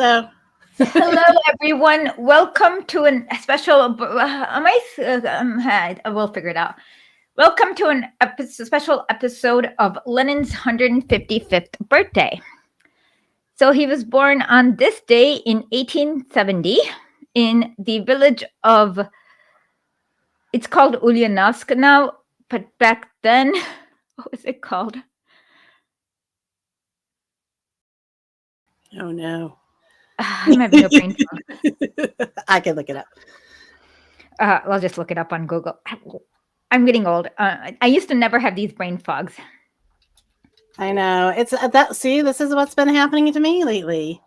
Hello. Hello, everyone. Welcome to a special. We'll figure it out. Welcome to special episode of Lenin's 155th birthday. So he was born on this day in 1870 in the village of. It's called Ulyanovsk now, but back then, what was it called? Oh no. I'm having a brain fog. I can look it up. I'll just look it up on Google. I'm getting old. I used to never have these brain fogs. I know. It's that. See, this is what's been happening to me lately.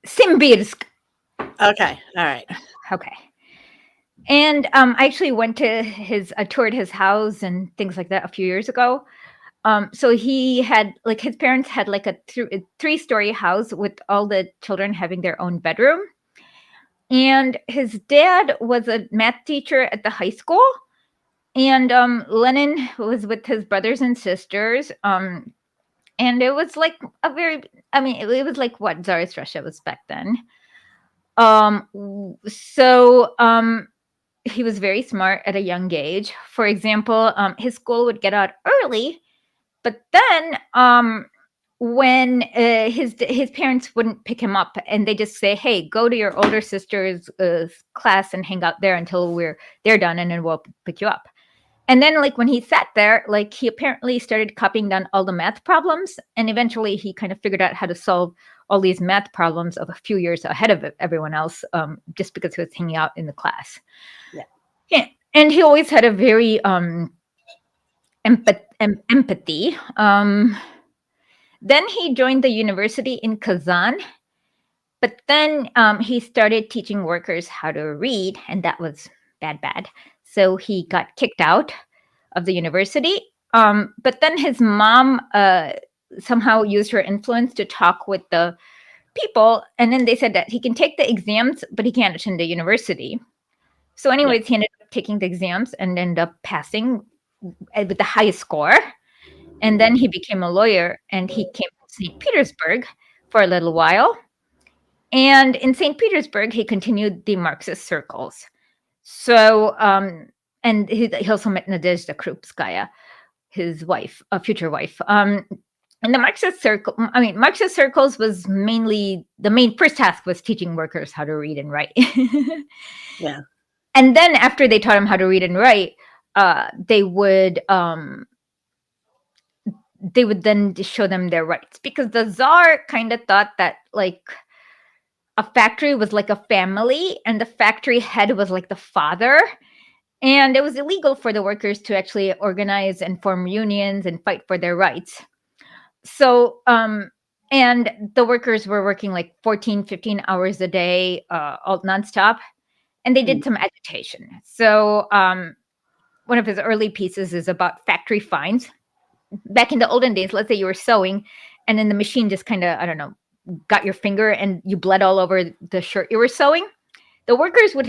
Simbirsk. Okay. All right. Okay. And I actually went to I toured his house and things like that a few years ago. So he had his parents had a three-story house with all the children having their own bedroom. And his dad was a math teacher at the high school. And Lenin was with his brothers and sisters. And it was like it was like what Tsarist Russia was back then. He was very smart at a young age. For example, his school would get out early, but then when his parents wouldn't pick him up, and they just say, "Hey, go to your older sister's class and hang out there until they're done, and then we'll pick you up." And then, when he sat there, he apparently started copying down all the math problems, and eventually he kind of figured out how to solve all these math problems of a few years ahead of everyone else, just because he was hanging out in the class. Yeah. And he always had a very empathy. Then he joined the university in Kazan, but then he started teaching workers how to read, and that was bad. So he got kicked out of the university. But then his mom somehow used her influence to talk with the people, and then they said that he can take the exams, but he can't attend the university. So anyways, he ended up taking the exams and ended up passing with the highest score. And then he became a lawyer, and he came to St. Petersburg for a little while. And in St. Petersburg, he continued the Marxist circles. So, and he also met Nadezhda Krupskaya, his wife, a future wife. And the Marxist circles was mainly, the main first task was teaching workers how to read and write. Yeah. And then after they taught him how to read and write, they would then show them their rights, because the Tsar kind of thought that a factory was like a family, and the factory head was like the father, and it was illegal for the workers to actually organize and form unions and fight for their rights. So and the workers were working 14, 15 hours a day, all nonstop, and they did some agitation. So one of his early pieces is about factory fines. Back in the olden days, let's say you were sewing, and then the machine just kind of, I don't know, got your finger and you bled all over the shirt you were sewing. The workers would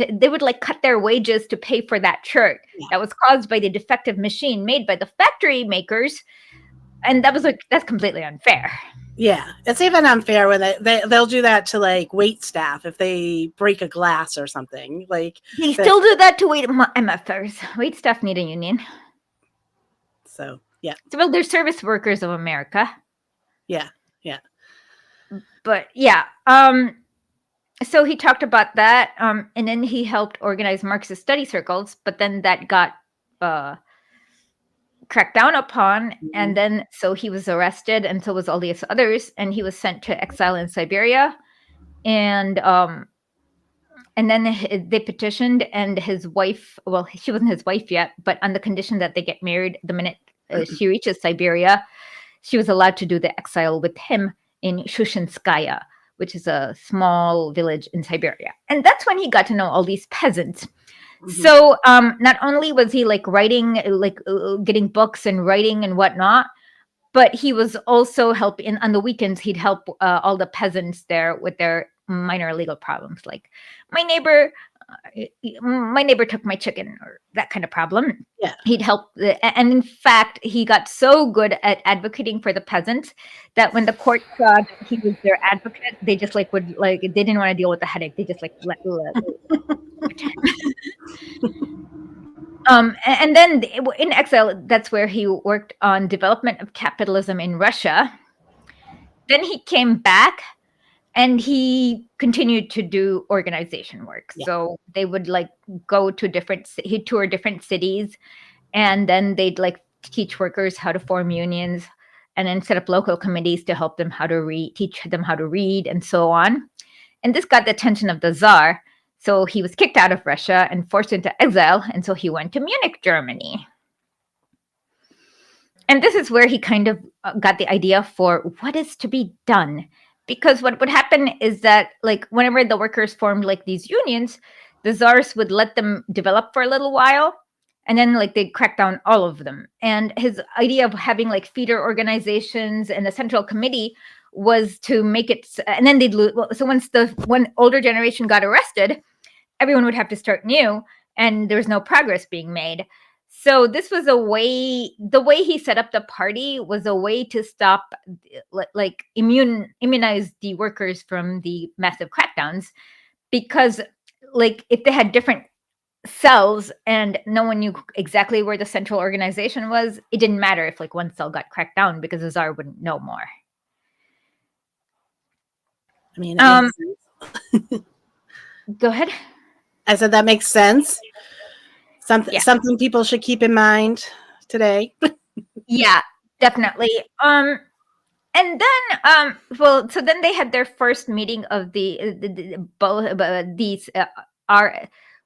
cut their wages to pay for that shirt that was caused by the defective machine made by the factory makers, and that's completely unfair. Yeah, it's even unfair when they'll do that to wait staff if they break a glass or something. They still do that to MFers. Wait staff need a union. So yeah. Well, they're service workers of America. Yeah. But yeah, so he talked about that, and then he helped organize Marxist study circles, but then that got cracked down upon, and then so he was arrested, and so was all these others, and he was sent to exile in Siberia, and then they petitioned, and his wife, well, she wasn't his wife yet, but on the condition that they get married the minute she reaches Siberia, she was allowed to do the exile with him in Shushinskaya, which is a small village in Siberia. And that's when he got to know all these peasants. Mm-hmm. So not only was he writing, getting books and writing and whatnot, but he was also helping on the weekends. He'd help all the peasants there with their minor legal problems. Like, my neighbor my neighbor took my chicken, or that kind of problem. Yeah. He'd help. And in fact, he got so good at advocating for the peasants that when the court saw that he was their advocate, they just like would like, they didn't want to deal with the headache. They just like let and then in exile, that's where he worked on development of capitalism in Russia. Then he came back and he continued to do organization work. Yeah. So they would like go to he'd tour different cities, and then they'd like teach workers how to form unions, and then set up local committees to help them teach them how to read, and so on. And this got the attention of the Tsar. So he was kicked out of Russia and forced into exile. And so he went to Munich, Germany. And this is where he kind of got the idea for what is to be done. Because what would happen is that, like, whenever the workers formed like these unions, the Tsars would let them develop for a little while, and then like they'd crack down all of them. And his idea of having like feeder organizations and a central committee was to make it, and then they'd lose. So once the one older generation got arrested, everyone would have to start new, and there was no progress being made. So this was a way, the way he set up the party was a way to stop, like immunize the workers from the massive crackdowns, because like if they had different cells and no one knew exactly where the central organization was, it didn't matter if like one cell got cracked down because the Tsar wouldn't know more. I mean, that makes sense. Go ahead. I said that makes sense. Something people should keep in mind today. Yeah, definitely. And then, well, so then they had their first meeting of these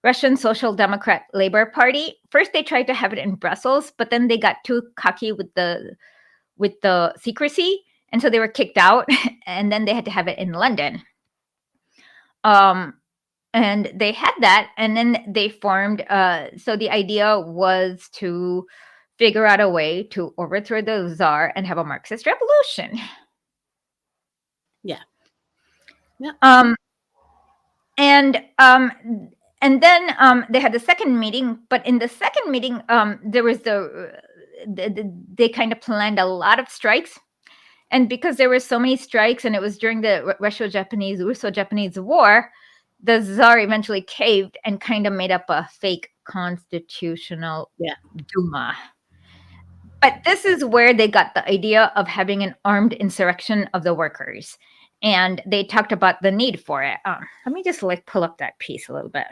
Russian Social Democrat Labor Party. First, they tried to have it in Brussels, but then they got too cocky with the secrecy, and so they were kicked out. And then they had to have it in London. And they had that, and then they formed. So the idea was to figure out a way to overthrow the Tsar and have a Marxist revolution. Yeah. Yeah. And then they had the second meeting, but in the second meeting, there was they kind of planned a lot of strikes, and because there were so many strikes, and it was during the Russo-Japanese War, the Tsar eventually caved and kind of made up a fake constitutional Duma. But this is where they got the idea of having an armed insurrection of the workers. And they talked about the need for it. Let me just like pull up that piece a little bit.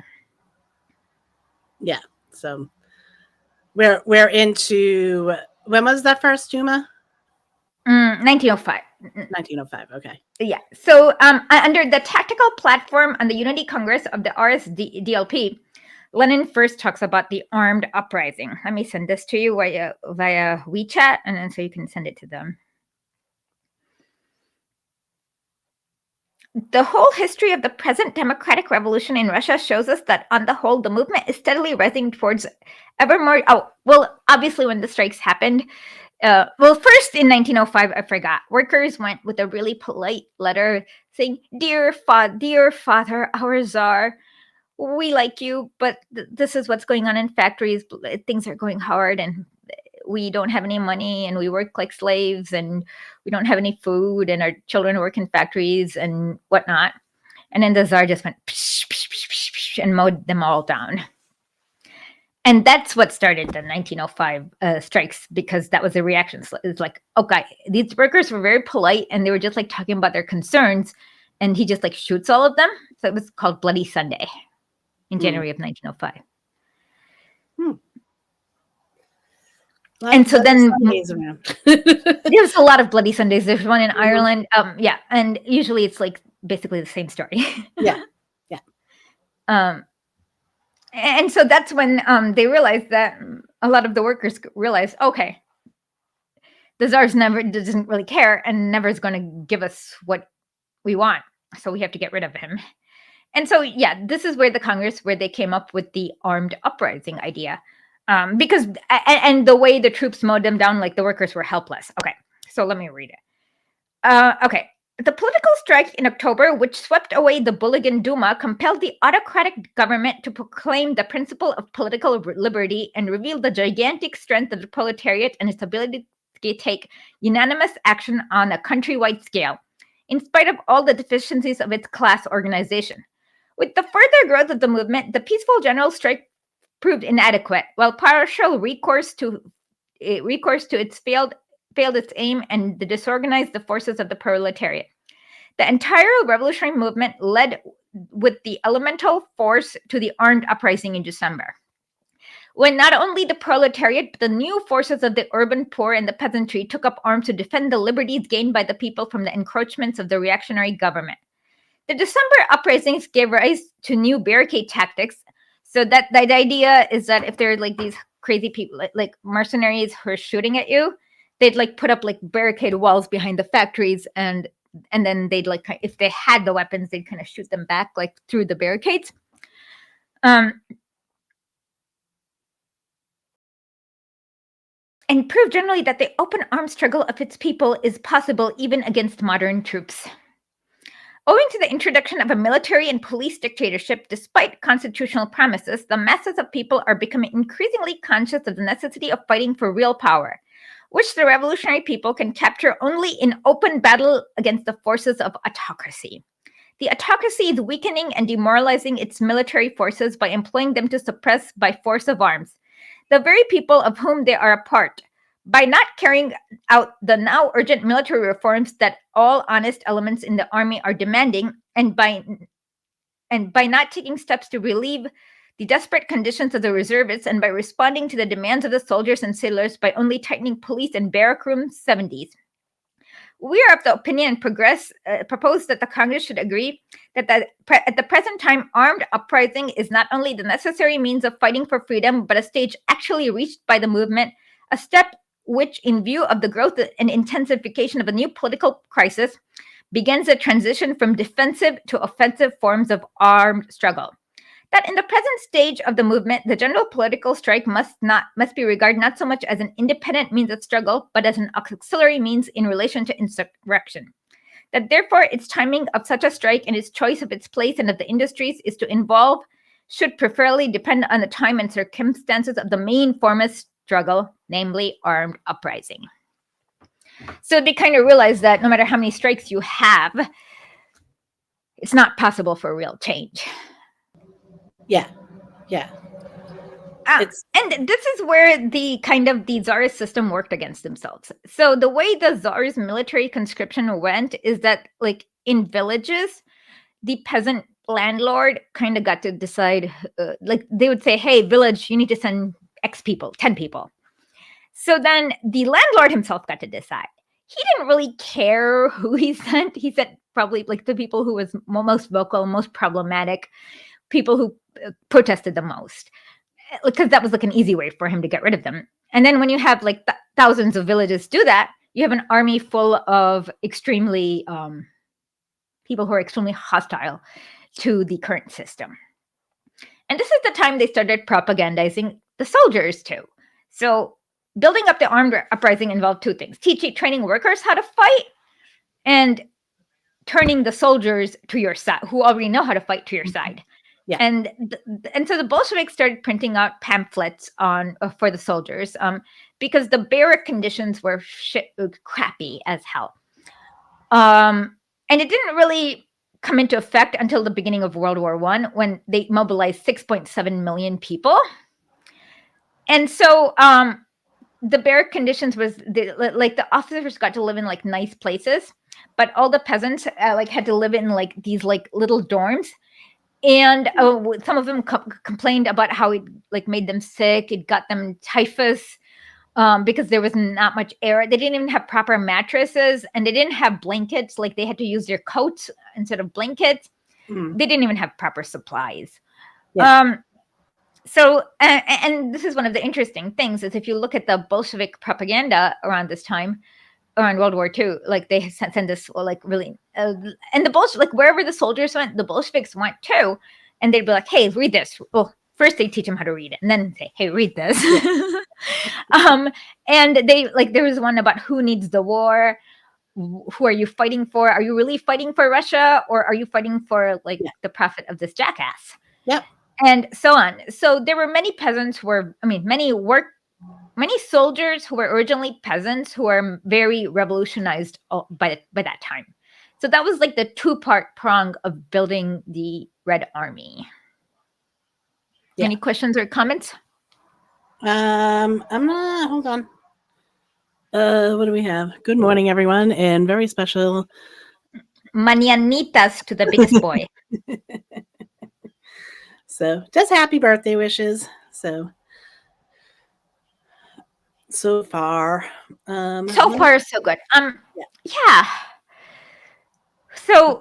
Yeah. So we're into, when was that first Duma? 1905. 1905. Okay. Yeah. So under the tactical platform on the Unity Congress of the RSDLP, Lenin first talks about the armed uprising. Let me send this to you via WeChat, and then so you can send it to them. The whole history of the present democratic revolution in Russia shows us that, on the whole, the movement is steadily rising towards ever more. Oh, well, obviously, when the strikes happened, first in 1905, I forgot. Workers went with a really polite letter saying, "Dear Father, our Tsar, we like you, but this is what's going on in factories. Things are going hard, and we don't have any money, and we work like slaves, and we don't have any food, and our children work in factories and whatnot." And then the Tsar just went psh, psh, psh, psh, psh, and mowed them all down. And that's what started the 1905 strikes, because that was a reaction. So it's like, okay, these workers were very polite, and they were just like talking about their concerns, and he just like shoots all of them. So it was called Bloody Sunday in January of 1905. And so then there's a lot of Bloody Sundays. There's one in Ireland. And usually it's like basically the same story. Yeah. And so that's when they realized that a lot of the workers realized, okay, the Tsar's doesn't really care and never is going to give us what we want. So we have to get rid of him. And so, yeah, this is where they came up with the armed uprising idea. Because the way the troops mowed them down, like the workers were helpless. Okay, so let me read it. Okay, The political strike in October, which swept away the Bulgarian Duma, compelled the autocratic government to proclaim the principle of political liberty and revealed the gigantic strength of the proletariat and its ability to take unanimous action on a countrywide scale, in spite of all the deficiencies of its class organization. With the further growth of the movement, the peaceful general strike proved inadequate, while partial recourse to its failed its aim and disorganized the forces of the proletariat. The entire revolutionary movement led with the elemental force to the armed uprising in December, when not only the proletariat, but the new forces of the urban poor and the peasantry took up arms to defend the liberties gained by the people from the encroachments of the reactionary government. The December uprisings gave rise to new barricade tactics. So that the idea is that if there are like these crazy people, like mercenaries who are shooting at you, they'd like put up like barricade walls behind the factories, and then they'd like, if they had the weapons, they'd kind of shoot them back like through the barricades. And prove generally that the open armed struggle of its people is possible even against modern troops. Owing to the introduction of a military and police dictatorship, despite constitutional promises, the masses of people are becoming increasingly conscious of the necessity of fighting for real power, which the revolutionary people can capture only in open battle against the forces of autocracy. The autocracy is weakening and demoralizing its military forces by employing them to suppress by force of arms the very people of whom they are a part, by not carrying out the now urgent military reforms that all honest elements in the army are demanding, and by not taking steps to relieve the desperate conditions of the reservists, and by responding to the demands of the soldiers and sailors by only tightening police and barrack room 70s. We are of the opinion and propose that the Congress should agree that at the present time, armed uprising is not only the necessary means of fighting for freedom, but a stage actually reached by the movement, a step which, in view of the growth and intensification of a new political crisis, begins a transition from defensive to offensive forms of armed struggle. That in the present stage of the movement, the general political strike must be regarded not so much as an independent means of struggle, but as an auxiliary means in relation to insurrection. That therefore its timing of such a strike and its choice of its place and of the industries is to involve should preferably depend on the time and circumstances of the main form of struggle, namely armed uprising. So they kind of realize that no matter how many strikes you have, it's not possible for real change. Yeah. And this is where the czarist system worked against themselves. So the way the czar's military conscription went is that, like in villages, the peasant landlord kind of got to decide, like they would say, hey, village, you need to send X people, 10 people. So then the landlord himself got to decide. He didn't really care who he sent. He sent probably like the people who was most vocal, most problematic, people who protested the most, because that was like an easy way for him to get rid of them. And then when you have like thousands of villages do that, you have an army full of extremely people who are extremely hostile to the current system. And this is the time they started propagandizing the soldiers too. So building up the armed uprising involved two things: training workers how to fight, and turning the soldiers to your side, who already know how to fight, to your side. Yeah. And so the Bolsheviks started printing out pamphlets for the soldiers, because the barrack conditions were crappy as hell. And it didn't really come into effect until the beginning of World War I, when they mobilized 6.7 million people. And so the barrack conditions was like the officers got to live in like nice places, but all the peasants had to live in like these like little dorms. And some of them complained about how it like made them sick. It got them typhus because there was not much air. They didn't even have proper mattresses, and they didn't have blankets. Like they had to use their coats instead of blankets. They didn't even have proper supplies. Yeah. So, and this is one of the interesting things, is if you look at the Bolshevik propaganda around this time, around World War II, like they send this like really, and the Bolshevik, like wherever the soldiers went, the Bolsheviks went too, and they'd be like, "Hey, read this." Well, first they teach them how to read it, and then say, "Hey, read this." And they like there was one about who needs the war, who are you fighting for? Are you really fighting for Russia, or are you fighting for like Yeah. the profit of this jackass? Yep. And so on. So there were many peasants who were, many soldiers who were originally peasants who were very revolutionized by that time. So that was like the two-part prong of building the Red Army. Yeah. Any questions or comments? I'm not. Hold on. What do we have? Good morning, everyone, and very special. Mañanitas to the biggest boy. So, just happy birthday wishes. So far, So far, so good. Yeah. So,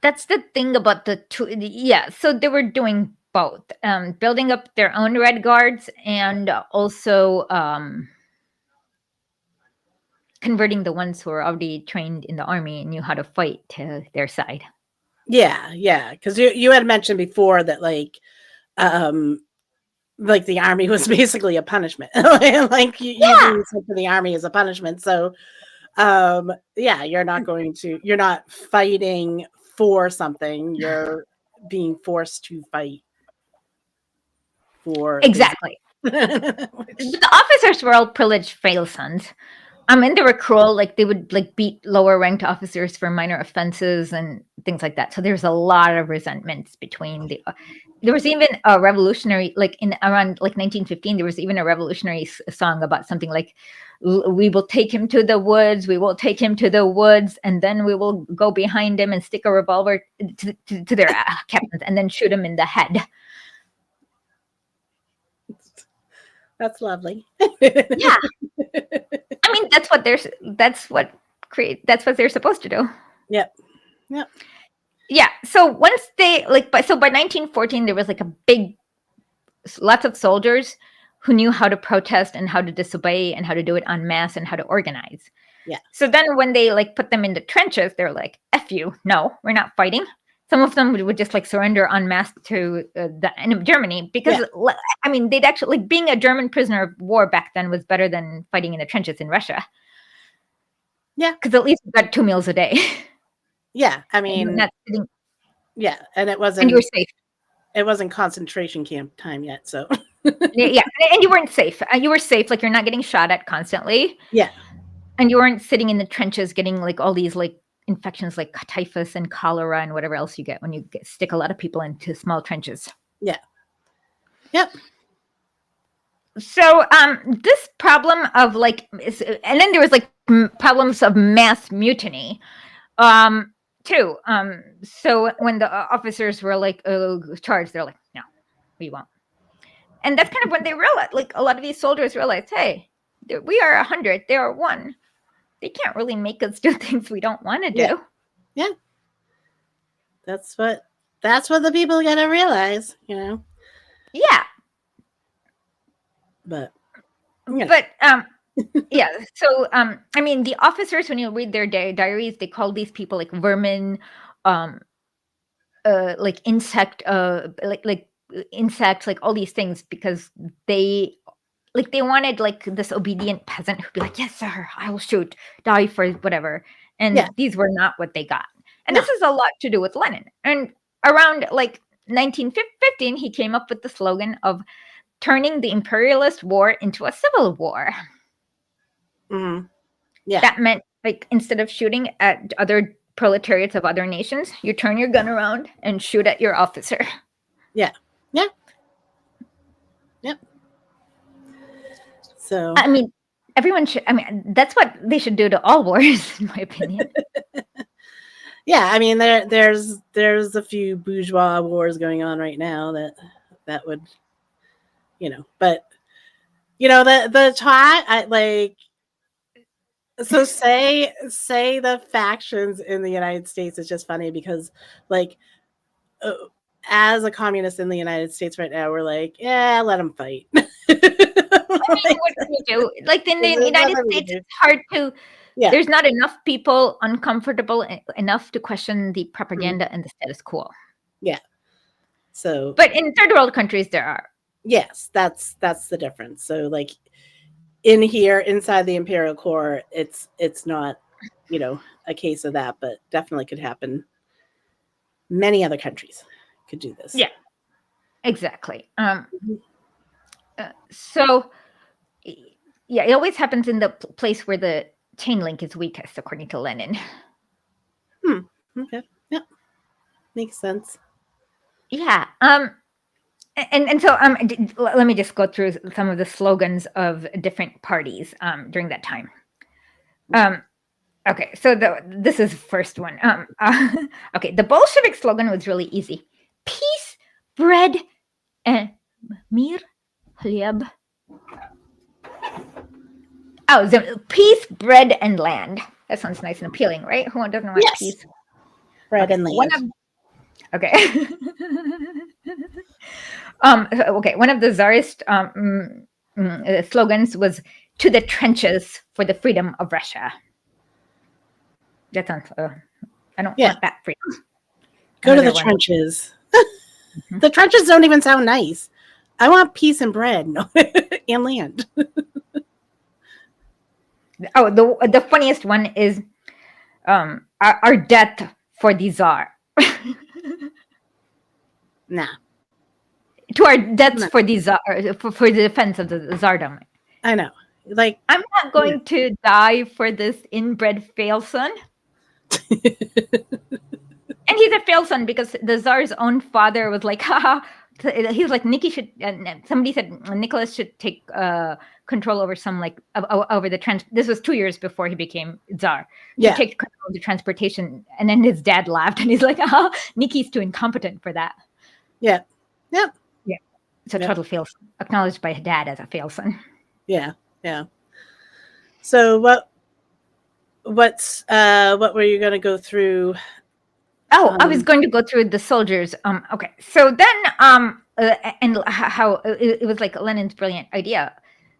that's the thing about the two. Yeah. So they were doing both, building up their own Red Guards and also converting the ones who were already trained in the army and knew how to fight to their side. yeah, because you had mentioned before that like the army was basically a punishment, like you being sent to the army is a punishment. So, yeah, you're not fighting for something. You're being forced to fight for Exactly. which, The officers were all privileged fail sons. And they were cruel. Like they would like beat lower ranked officers for minor offenses and things like that. So there's a lot of resentments between the. There was even a revolutionary, like in around like 1915. There was even a revolutionary song about something like, "We will take him to the woods. We will take him to the woods, and then we will go behind him and stick a revolver to their captains, and then shoot him in the head." that's lovely. Yeah. I mean, that's what they're supposed to do. Yep. Yeah. So once they by 1914 there was like lots of soldiers who knew how to protest and how to disobey and how to do it en masse and how to organize. Yeah. So then when they like put them in the trenches, they're like, "F you, no, we're not fighting." Some of them would just like surrender en masse to the end of Germany because, I mean, they'd actually like being a German prisoner of war back then was better than fighting in the trenches in Russia. Yeah, because at least you got 2 meals a day. Yeah, I mean, yeah, and it wasn't. And you were safe. It wasn't concentration camp time yet, so. Yeah, and you weren't safe. You were safe, like you're not getting shot at constantly. Yeah. And you weren't sitting in the trenches getting like all these like infections like typhus and cholera and whatever else you get when you stick a lot of people into small trenches. Yeah. Yep. So this problem of like, and then there was like problems of mass mutiny too. So when the officers were like charged, they're like, no, we won't. And that's kind of when they realized, like a lot of these soldiers realized, hey, we are 100, they are 1. They can't really make us do things we don't want to do. Yeah. That's what the people got to realize, you know. Yeah. But yeah. So I mean, the officers, when you read their diaries, they call these people like vermin, like insect, like insects, like all these things, because they wanted like this obedient peasant who'd be like, yes sir, I will shoot, die for whatever. And these were not what they got. And this is a lot to do with Lenin. And around like 1915 he came up with the slogan of turning the imperialist war into a civil war. Mm-hmm. Yeah. That meant like instead of shooting at other proletariats of other nations, you turn your gun around and shoot at your officer. Yeah. Yeah. Yep. So I mean, everyone should. I mean, that's what they should do to all wars, in my opinion. Yeah, I mean, there's a few bourgeois wars going on right now that would, you know, but you know the talk, I like. So say the factions in the United States is just funny because like as a communist in the United States right now, we're like, yeah, let them fight. I mean, what can you do? Like in the United States, it's hard to. Yeah. There's not enough people uncomfortable enough to question the propaganda and the status quo. Yeah. So, but in third world countries, there are. Yes, that's the difference. So, like, in here inside the imperial core, it's not, a case of that, but definitely could happen. Many other countries could do this. Yeah, exactly. Mhm. So yeah, it always happens in the place where the chain link is weakest, according to Lenin. Hmm. Okay. Yeah. Makes sense. Yeah. And so let me just go through some of the slogans of different parties during that time. Okay, so this is the first one. Okay, the Bolshevik slogan was really easy: peace, bread, and mir, хлеб. Oh, peace, bread, and land. That sounds nice and appealing, right? Who doesn't want Yes. peace? Bread Okay, and land. okay. Okay, one of the czarist slogans was "To the trenches for the freedom of Russia." That sounds. I don't Yeah. want that freedom. Go to the Another one. trenches. The trenches don't even sound nice. I want peace and bread and land. Oh, the funniest one is our death for the czar. Nah. To our deaths No. for the czar, for the defense of the czardom. I know. Like, I'm not going to die for this inbred fail son. And he's a fail son because the czar's own father was like, haha. He was like, Nikki should. Somebody said Nicholas should take control over some over the This was 2 years before he became czar. Should take control of the transportation, and then his dad laughed, and he's like, "Ah, Nikki's too incompetent for that." Yeah. Yep. Yeah. So total fail son, acknowledged by dad as a fail son. Yeah. Yeah. So what were you going to go through? Oh, I was going to go through the soldiers. Okay. So then, and how it was like Lenin's brilliant idea.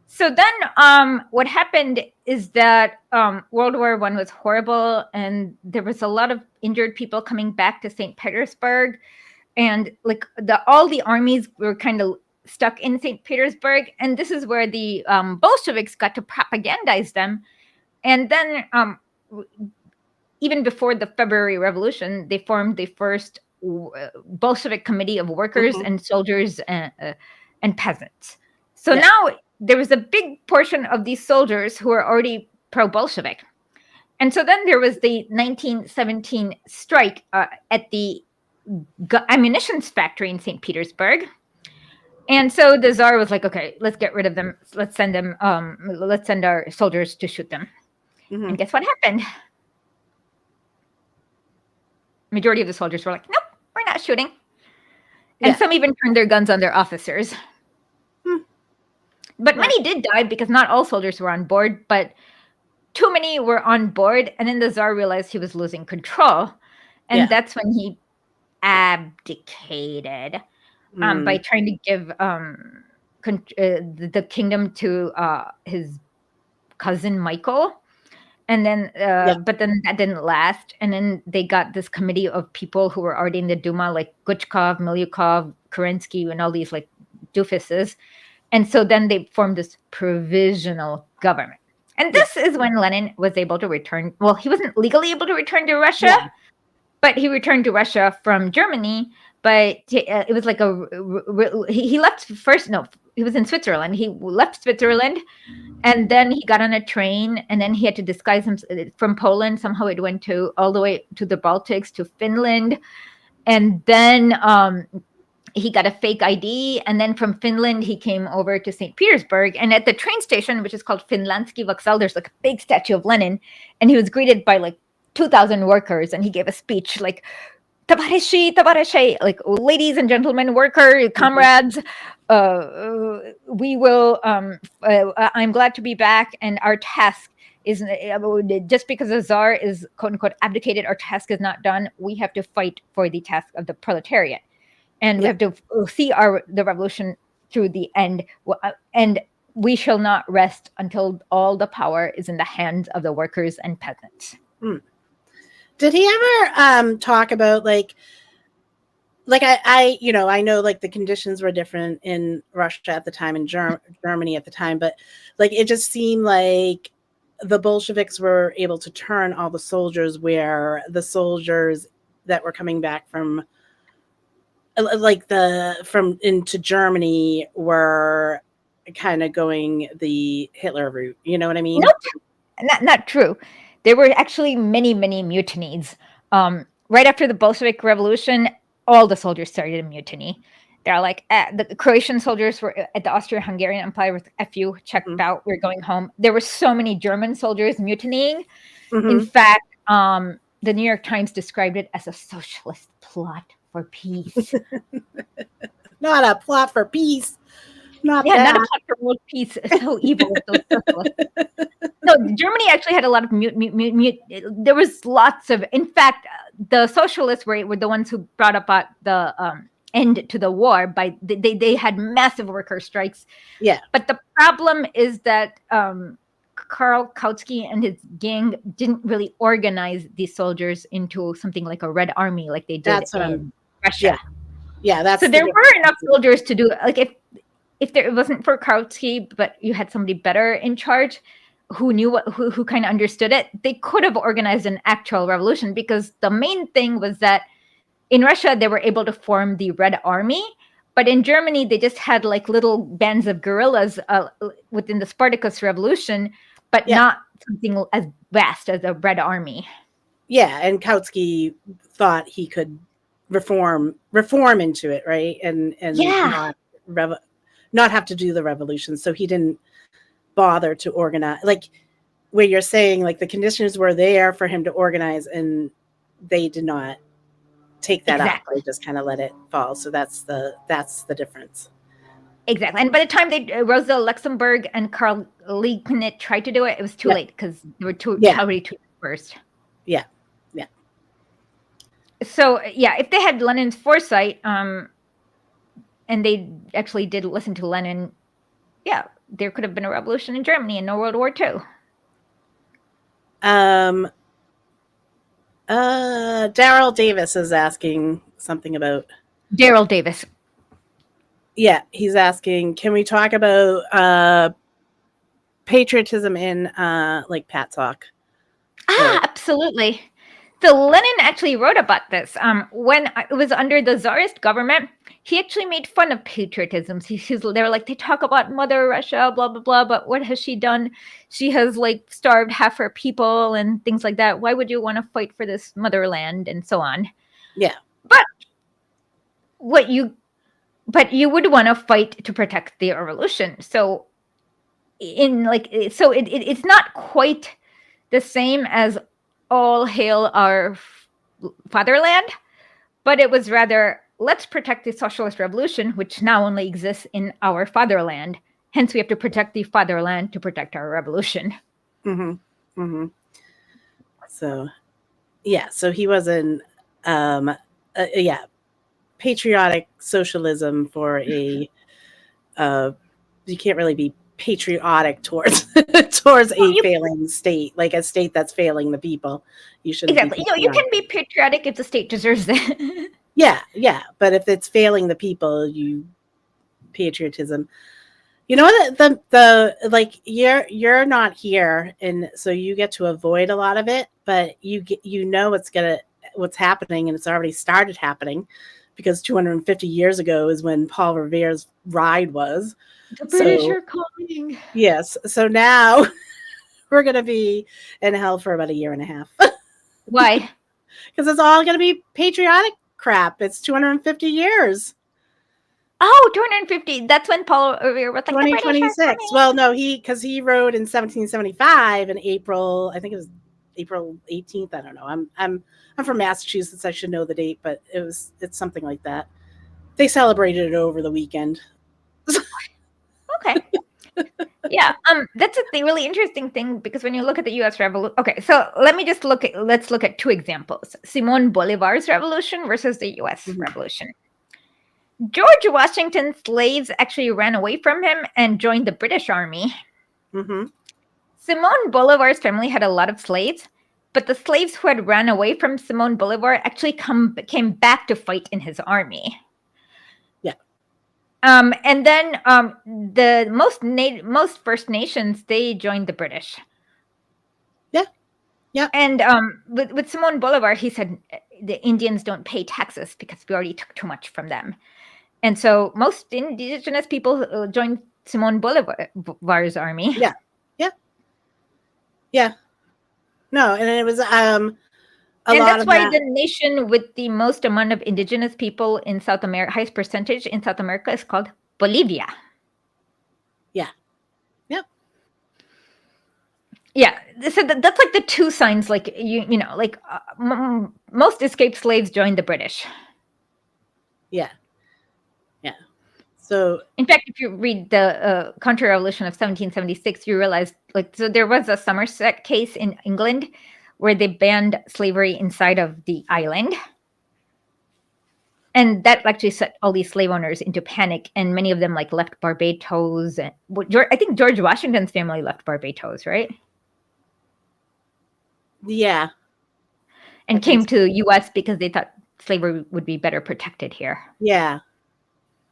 So then, what happened is that World War I was horrible, and there was a lot of injured people coming back to St. Petersburg, and like all the armies were kind of stuck in St. Petersburg, and this is where the Bolsheviks got to propagandize them, and then even before the February Revolution, they formed the first Bolshevik committee of workers and soldiers and peasants. So now there was a big portion of these soldiers who were already pro-Bolshevik. And so then there was the 1917 strike at the ammunition factory in St. Petersburg. And so the Tsar was like, okay, let's get rid of them. Let's send them. Let's send our soldiers to shoot them. And guess what happened? Majority of the soldiers were like, nope, we're not shooting. And some even turned their guns on their officers. But many did die because not all soldiers were on board, but too many were on board. And then the Tsar realized he was losing control. And that's when he abdicated by trying to give the kingdom to his cousin Michael. And then, but then that didn't last. And then they got this committee of people who were already in the Duma, like Guchkov, Milyukov, Kerensky, and all these like doofuses. And so then they formed this provisional government. And this is when Lenin was able to return. Well, he wasn't legally able to return to Russia, but he returned to Russia from Germany. But it was like he left first. No, he was in Switzerland. He left Switzerland. And then he got on a train, and then he had to disguise himself from Poland. Somehow it went all the way to the Baltics, to Finland. And then he got a fake ID. And then from Finland, he came over to St. Petersburg. And at the train station, which is called Finlandsky Vokzal, there's like a big statue of Lenin. And he was greeted by like 2,000 workers. And he gave a speech like, Tovareshi, like ladies and gentlemen, worker, comrades, we will, I'm glad to be back. And our task is, just because the Tsar is quote unquote abdicated, our task is not done. We have to fight for the task of the proletariat. And we have to see the revolution through the end. And we shall not rest until all the power is in the hands of the workers and peasants. Did he ever talk about like like I know like the conditions were different in Russia at the time and Germany at the time, but like it just seemed like the Bolsheviks were able to turn all the soldiers, where the soldiers that were coming back from like the from into Germany were kind of going the Hitler route. You know what I mean? Nope, not true. There were actually many, many mutinies. Right after the Bolshevik Revolution, all the soldiers started a mutiny. They're like, the Croatian soldiers were at the Austro-Hungarian Empire with "Fu, checked out, we're going home." There were so many German soldiers mutinying. In Mm-hmm. fact, the New York Times described it as a socialist plot for peace. Not a plot for peace. Not Yeah, not a that. plot for world peace. So evil with those socialists. No, Germany actually had a lot of there was lots of. In fact, the socialists were the ones who brought about the end to the war. They had massive worker strikes. Yeah. But the problem is that Karl Kautsky and his gang didn't really organize these soldiers into something like a Red Army like they did That's what in Russia. Yeah. Yeah, that's so there were enough soldiers to do like if there it wasn't for Kautsky, but you had somebody better in charge who knew who kind of understood it, they could have organized an actual revolution, because the main thing was that in Russia they were able to form the Red Army, but in Germany they just had like little bands of guerrillas within the Spartacus Revolution, but not something as vast as a Red Army. Yeah, and Kautsky thought he could reform into it, right? And not have to do the revolution. So he didn't bother to organize, like where you're saying like the conditions were there for him to organize, and they did not take that up. They just kind of let it fall. So that's the difference. Exactly. And by the time Rosa Luxemburg and Karl Liebknecht tried to do it, it was too late, because they were already too dispersed. Yeah. So if they had Lenin's foresight, and they actually did listen to Lenin, there could have been a revolution in Germany and no World War II. Daryl Davis is asking something about Daryl Davis. Yeah, he's asking, can we talk about patriotism in like Pat Talk? Absolutely. So Lenin actually wrote about this. When it was under the Tsarist government, he actually made fun of patriotism. They were like, they talk about Mother Russia, blah, blah, blah, but what has she done? She has like starved half her people and things like that. Why would you want to fight for this motherland and so on? Yeah. But you would want to fight to protect the revolution. So it's not quite the same as all hail our fatherland, but it was rather, let's protect the socialist revolution, which now only exists in our fatherland. Hence, we have to protect the fatherland to protect our revolution. Mm-hmm. Mm-hmm. So he was in, patriotic socialism for a, you can't really be patriotic towards a failing state, like a state that's failing the people. You shouldn't. Exactly. You can be patriotic if the state deserves it. Yeah. But if it's failing the people, patriotism. You know the like you're not here, and so you get to avoid a lot of it. But what's happening, and it's already started happening, because 250 years ago is when Paul Revere's ride was. The British are calling. Yes. So now we're going to be in hell for about a year and a half. Why? Because it's all going to be patriotic crap. It's 250 years. Oh, 250. That's when Paul Revere was like 2026. Well, no, because he wrote in 1775 in April. I think it was April 18th. I don't know. I'm from Massachusetts. I should know the date, but it's something like that. They celebrated it over the weekend. Okay. Yeah. That's a really interesting thing, because when you look at the U.S. Revolution, okay, so let's look at two examples: Simón Bolívar's revolution versus the U.S. Revolution. George Washington's slaves actually ran away from him and joined the British Army. Mm-hmm. Simón Bolívar's family had a lot of slaves, But the slaves who had run away from Simon Bolivar actually came back to fight in his army. Yeah. And then the most First Nations, they joined the British. Yeah. Yeah. And with Simon Bolivar, he said the Indians don't pay taxes because we already took too much from them. And so most indigenous people joined Simon Bolivar's army. Yeah. Yeah. Yeah. No, and it was and that's why the nation with the most amount of indigenous people in South America, highest percentage in South America, is called Bolivia. Yeah. Yep. Yeah. So that's like the two signs, like, you know, like most escaped slaves joined the British. Yeah. Yeah. So, in fact, if you read the Counter-Revolution of 1776, you realize, like, so there was a Somerset case in England where they banned slavery inside of the island. And that actually set all these slave owners into panic, and many of them like left Barbados. And I think George Washington's family left Barbados, right? Yeah. And came to the U.S. because they thought slavery would be better protected here. Yeah.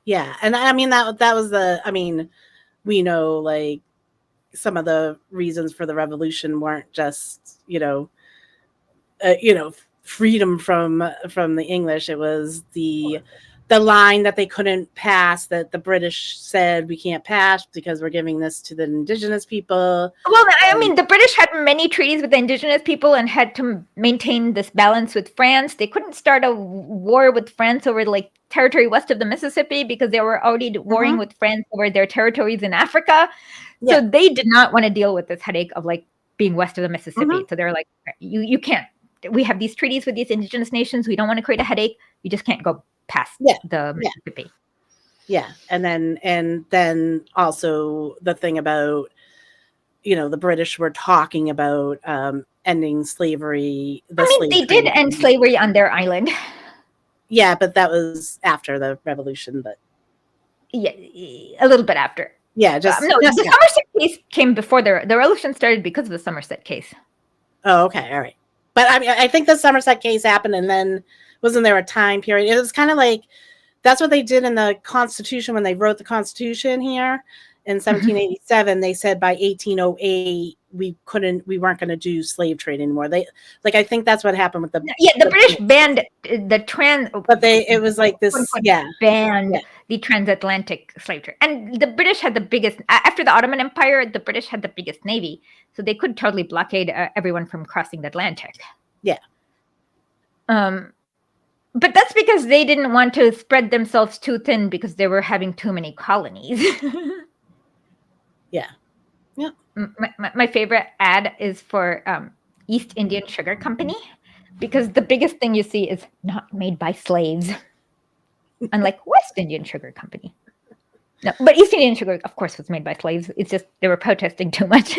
Yeah. And I mean, that was we know, like, some of the reasons for the revolution weren't just, freedom from the English. It was the line that they couldn't pass, that the British said we can't pass because we're giving this to the indigenous people. Well, I mean, the British had many treaties with the indigenous people and had to maintain this balance with France. They couldn't start a war with France over like territory west of the Mississippi because they were already warring with France over their territories in Africa. So they did not want to deal with this headache of like being west of the Mississippi. So they're like, you can't. We have these treaties with these indigenous nations. We don't want to create a headache. You just can't go past the Mississippi. Yeah. And then also the thing about, the British were talking about ending slavery. They did end slavery on their island. Yeah, but that was after the revolution. But yeah, a little bit after. Yeah, the Somerset case came before the revolution started because of the Somerset case. Oh, okay, all right. But I mean, I think the Somerset case happened, and then wasn't there a time period? It was kind of like that's what they did in the Constitution when they wrote the Constitution here in 1787. They said by 1808 we weren't going to do slave trade anymore. I think that's what happened with the British banned the trans. But it was like this banned the transatlantic slave trade, and the British had the biggest after the Ottoman Empire. The British had the biggest navy, so they could totally blockade everyone from crossing the Atlantic. Yeah. But that's because they didn't want to spread themselves too thin because they were having too many colonies. Yeah. Yeah. My favorite ad is for East Indian Sugar Company because the biggest thing you see is not made by slaves, unlike West Indian Sugar Company. No, but East Indian Sugar, of course, was made by slaves. It's just they were protesting too much.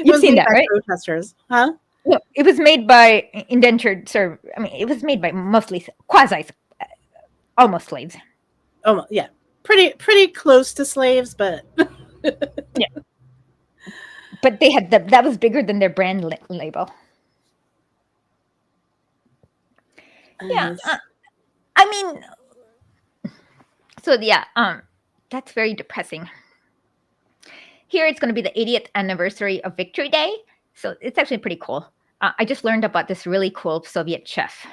You've seen that, right? Protesters, huh? No, it was made by indentured servants. I mean, it was made by mostly almost slaves. Oh, yeah. Pretty close to slaves, but yeah. But they had that was bigger than their brand label. Yeah, I mean, so yeah, that's very depressing. Here it's going to be the 80th anniversary of Victory Day, so it's actually pretty cool. I just learned about this really cool Soviet chef.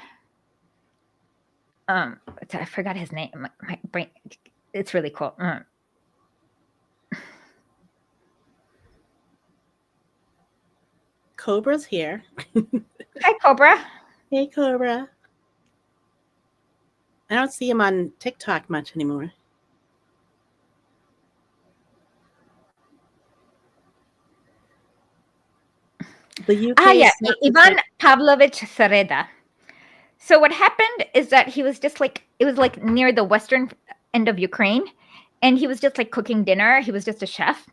I forgot his name. My brain. It's really cool. Cobra's here. Hi, Cobra. Hey, Cobra. I don't see him on TikTok much anymore. The UK. Ivan Pavlovich Sereda. So what happened is that he was just like, it was like near the western end of Ukraine, and he was just like cooking dinner. He was just a chef.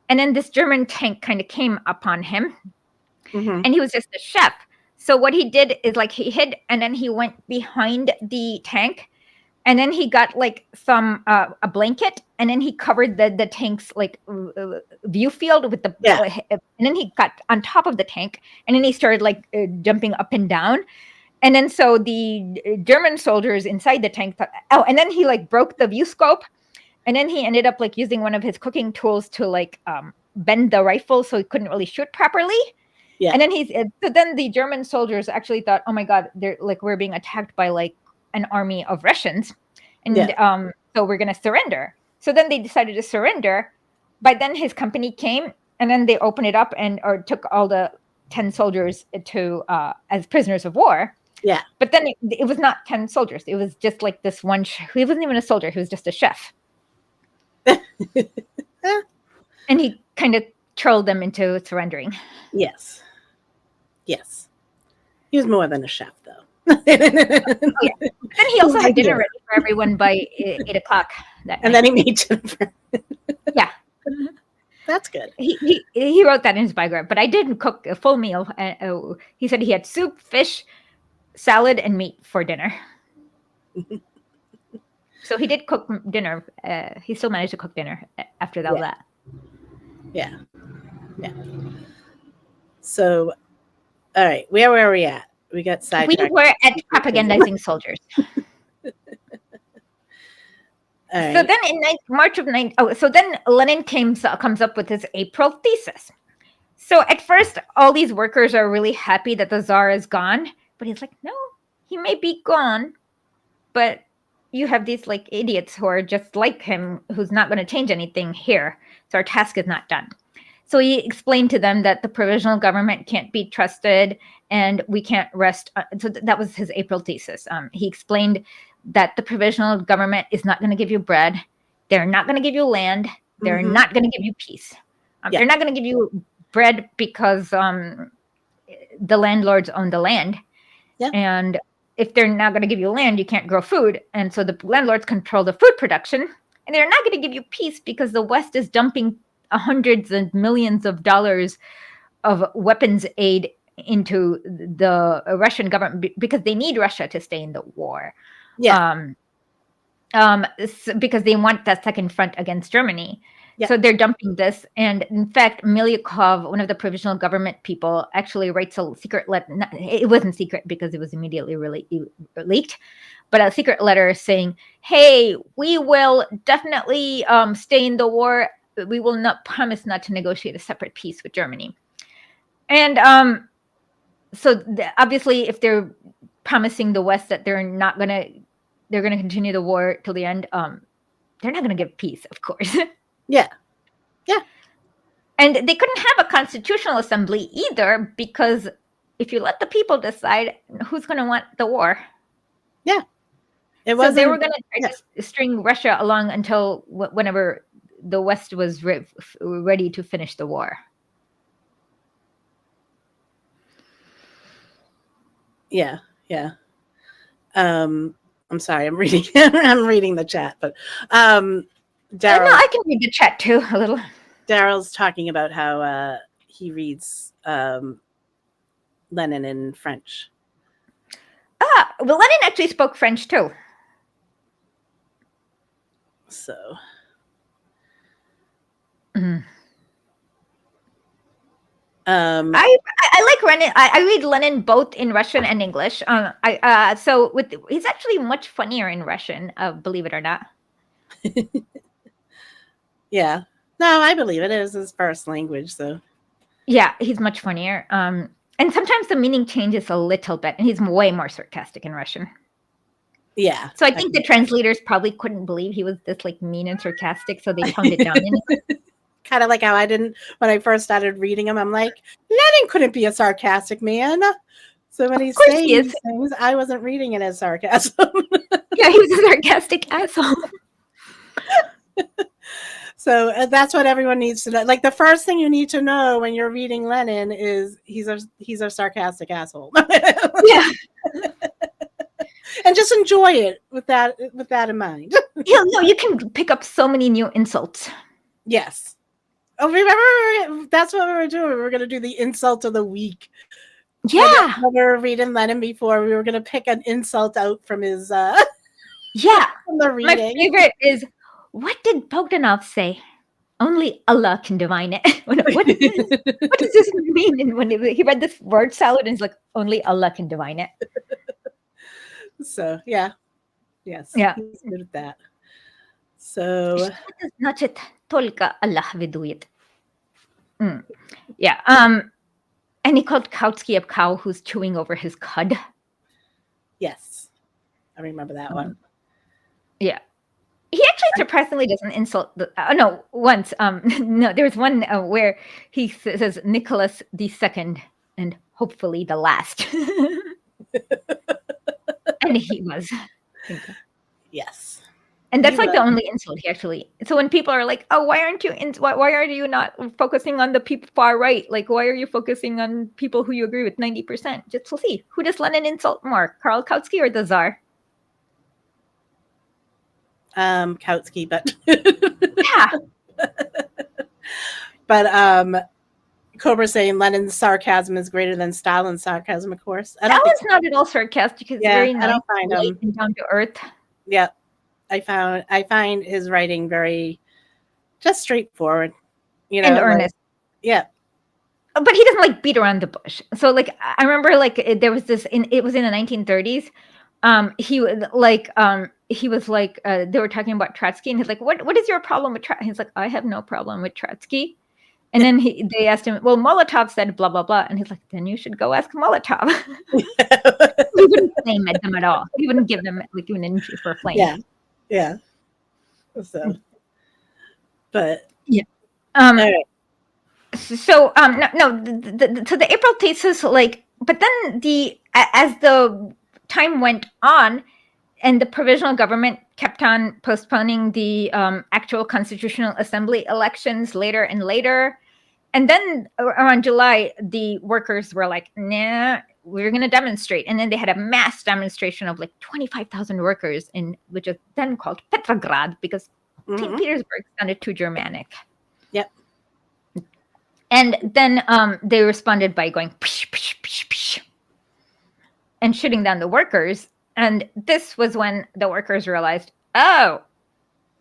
And then this German tank kind of came upon him, and he was just a chef. So what he did is like he hid, and then he went behind the tank and then he got like some a blanket, and then he covered the tank's like view field with the Yeah. and then he got on top of the tank, and then he started like jumping up and down. And then so the German soldiers inside the tank thought, oh, and then he like broke the view scope, and then he ended up like using one of his cooking tools to like bend the rifle so he couldn't really shoot properly. Yeah. And then so then the German soldiers actually thought, oh my god, they're like, we're being attacked by like an army of Russians, and Yeah. so we're gonna surrender. So then they decided to surrender. By then his company came, and then they opened it up and or took all the 10 soldiers to as prisoners of war. Yeah. But then it was not 10 soldiers. It was just like this one. He wasn't even a soldier. He was just a chef. And he kind of trolled them into surrendering. Yes. Yes. He was more than a chef, though. Oh, yeah. Then he also had dinner ready for everyone by 8 o'clock that and night. then he made Jennifer. Yeah. That's good. He wrote that in his biography, but I didn't cook a full meal. He said he had soup, fish, salad, and meat for dinner. So he did cook dinner. He still managed to cook dinner after all that. Yeah. Yeah. So, all right, where were we at? We got sidetracked. We were at propagandizing soldiers. Right. So then in March of 9, so then Lenin comes up with his April thesis. So at first, all these workers are really happy that the Tsar is gone, but he's like, no, he may be gone, but you have these like idiots who are just like him, who's not going to change anything here. So our task is not done. So he explained to them that the provisional government can't be trusted and we can't rest. So that was his April thesis. He explained that the provisional government is not going to give you bread. They're not going to give you land. They're not going to give you peace. They're not going to give you bread because the landlords own the land. Yeah. And if they're not going to give you land, you can't grow food. And so the landlords control the food production. And they're not going to give you peace because the West is dumping hundreds and millions of dollars of weapons aid into the Russian government because they need Russia to stay in the war. Yeah. Because they want that second front against Germany. Yeah. So they're dumping this. And in fact, Milyukov, one of the provisional government people, actually writes a secret letter. It wasn't secret because it was immediately leaked, but a secret letter saying, hey, we will definitely stay in the war. We will not promise not to negotiate a separate peace with Germany. And so obviously, if they're promising the West that they're going to continue the war till the end, they're not going to give peace, of course. Yeah. Yeah. And they couldn't have a constitutional assembly either because if you let the people decide, who's going to want the war? Yeah. So they were going to try to string Russia along until whenever the West was ready to finish the war. Yeah. Yeah. I'm sorry. I'm reading. I'm reading the chat, but Daryl. No, I can read the chat too a little. Daryl's talking about how he reads Lenin in French. Well, Lenin actually spoke French too. So. I like Lenin. I read Lenin both in Russian and English. He's actually much funnier in Russian, believe it or not. Yeah. No, I believe it is his first language, so. Yeah, he's much funnier. And sometimes the meaning changes a little bit, and he's way more sarcastic in Russian. Yeah. So I think the translators probably couldn't believe he was this like mean and sarcastic, so they toned it down. Kind of like how I didn't when I first started reading him. I'm like, Lenin couldn't be a sarcastic man. So when he's saying these things, I wasn't reading it as sarcasm. Yeah, he was a sarcastic asshole. So that's what everyone needs to know. Like the first thing you need to know when you're reading Lenin is he's a sarcastic asshole. Yeah. And just enjoy it with that in mind. Yeah, no, you can pick up so many new insults. Yes. Oh, remember that's what we were doing. We were going to do the insult of the week. Yeah. When we were reading Lenin before, we were going to pick an insult out from his Yeah. from the My reading. favorite is, what did Bogdanov say? Only Allah can divine it. What does this mean? And when he read this word salad, and he's like, only Allah can divine it. So yeah, yes, Yeah. he's good at that. So Что значит только Allah ведует? Yeah. And he called Kautsky a cow who's chewing over his cud. yes, I remember that one. Yeah. He actually surprisingly doesn't insult no, once. No, there was one where he says Nicholas the Second and hopefully the last. And he was. Yes. And that's He like the was. only insult he actually. So when people are like, "Oh, why aren't you why are you not focusing on the people far right? Like, why are you focusing on people who you agree with 90%?" Just we'll see. Who does Lenin insult more, Karl Kautsky or the Tsar? Kautsky, but Yeah, but Cobra saying Lenin's sarcasm is greater than Stalin's sarcasm, of course. I don't that think was so. not at all sarcastic. It's Yeah, very I nice, don't find light, him. and down to earth. Yeah, I find his writing very just straightforward. You know, And like, earnest. yeah, But he doesn't like beat around the bush. So like I remember like there was this it was in the 1930s. He was like they were talking about Trotsky and he's like, what is your problem with Trotsky? He's like, I have no problem with Trotsky. And then they asked him, well, Molotov said blah blah blah, and he's like, then you should go ask Molotov. He wouldn't flame at them at all. He wouldn't give them like even an inch for a flame. yeah, yeah. So, but yeah. all right. So so the April thesis, like, but then as the time went on and the provisional government kept on postponing the actual constitutional assembly elections later and later, and then around July the workers were like, nah, we're going to demonstrate, and then they had a mass demonstration of like 25,000 workers in which is then called Petrograd because St. Petersburg sounded too Germanic. Yep. And then they responded by going psh, psh, psh, psh, and shooting down the workers. And this was when the workers realized, oh.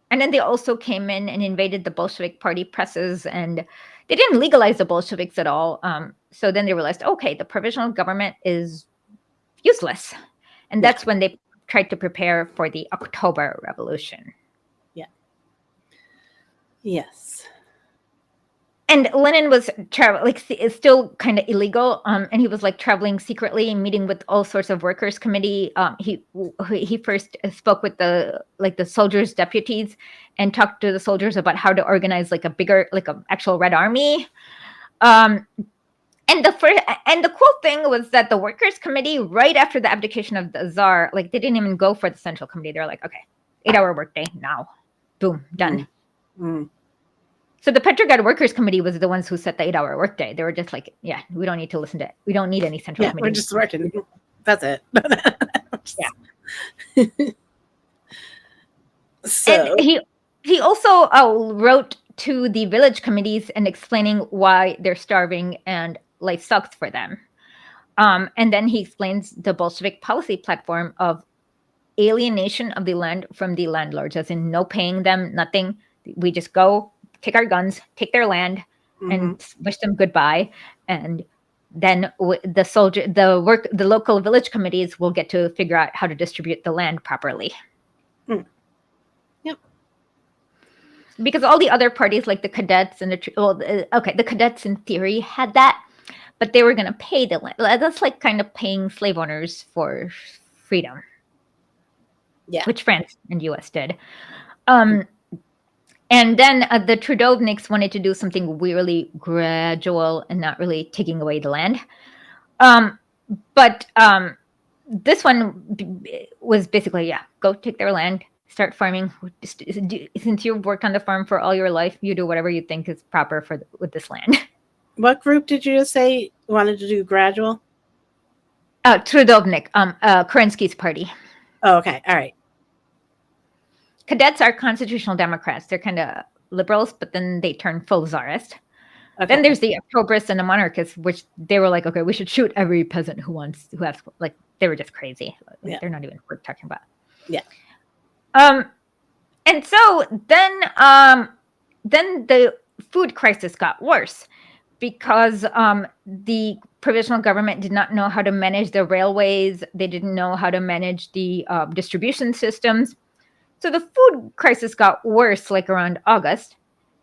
And then they also came in and invaded the Bolshevik party presses, and they didn't legalize the Bolsheviks at all. So then they realized, okay, the provisional government is useless. And that's when they tried to prepare for the October Revolution. Yeah. Yes. And Lenin was still kind of illegal, and he was like traveling secretly and meeting with all sorts of workers' committee. He first spoke with the soldiers' deputies and talked to the soldiers about how to organize like a bigger, like a actual Red Army. And the cool thing was that the workers' committee, right after the abdication of the Tsar, like they didn't even go for the central committee. They're like, okay, 8-hour workday now, boom, done. Mm. So the Petrograd Workers Committee was the ones who set the 8-hour workday. They were just like, yeah, we don't need to listen to it. We don't need any central committee. We're just working. That's it. Yeah. So and he also wrote to the village committees and explaining why they're starving and life sucks for them. And then he explains the Bolshevik policy platform of alienation of the land from the landlords, as in no paying them, nothing. We just go, take our guns, take their land, and wish them goodbye. And then the local village committees will get to figure out how to distribute the land properly. Yep. Because all the other parties, like the cadets and the cadets in theory had that, but they were going to pay the land. That's like kind of paying slave owners for freedom. Yeah. Which France and US did. And then the Trudovniks wanted to do something really gradual and not really taking away the land. But this one was basically, go take their land, start farming. Since you've worked on the farm for all your life, you do whatever you think is proper with this land. What group did you say wanted to do gradual? Trudovnik, Kerensky's party. Oh, okay. All right. Cadets are constitutional Democrats. They're kind of liberals, but then they turn full czarist. Okay. Then there's the Octobrists and the monarchists, which they were like, okay, we should shoot every peasant who has, like, they were just crazy. They're not even worth talking about. Yeah. Um, and so then the food crisis got worse because the provisional government did not know how to manage the railways. They didn't know how to manage the distribution systems. So the food crisis got worse, like around August.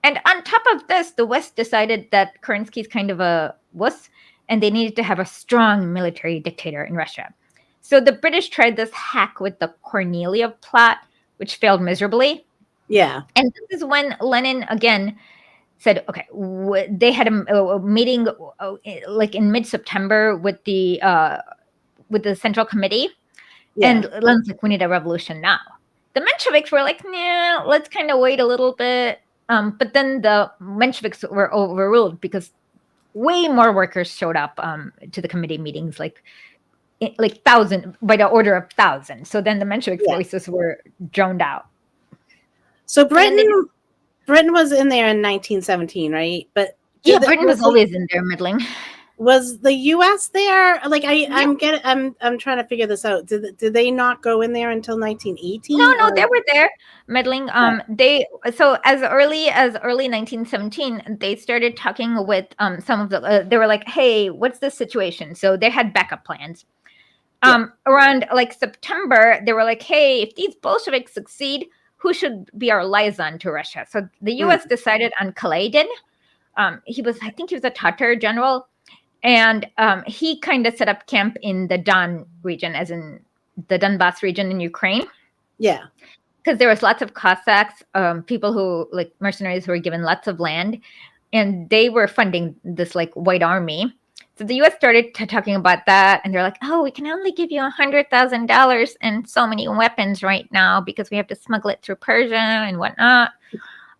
And on top of this, the West decided that Kerensky's kind of a wuss, and they needed to have a strong military dictator in Russia. So the British tried this hack with the Cornelia plot, which failed miserably. Yeah. And this is when Lenin again said, okay, they had a meeting like in mid-September with the Central Committee, Yeah. and Lenin's like, we need a revolution now. The Mensheviks were like, nah, let's kind of wait a little bit. But then the Mensheviks were overruled because way more workers showed up to the committee meetings, like thousand by the order of thousands. So then the Menshevik voices were drowned out. So Britain was in there in 1917, right? But Britain was always in there meddling. Was the U.S. there? Like I'm trying to figure this out. Did they not go in there until 1918? No, they were there meddling. They so as early as early 1917, they started talking with some of the. They were like, "Hey, what's the situation?" So they had backup plans. Around like September, they were like, "Hey, if these Bolsheviks succeed, who should be our liaison to Russia?" So the U.S. decided on Kaledin. I think he was a Tatar general. And he kind of set up camp in the Don region, as in the Donbass region in Ukraine. Yeah. Because there was lots of Cossacks, people who, like mercenaries who were given lots of land. And they were funding this like white army. So the U.S. started talking about that. And they're like, oh, we can only give you $100,000 and so many weapons right now because we have to smuggle it through Persia and whatnot.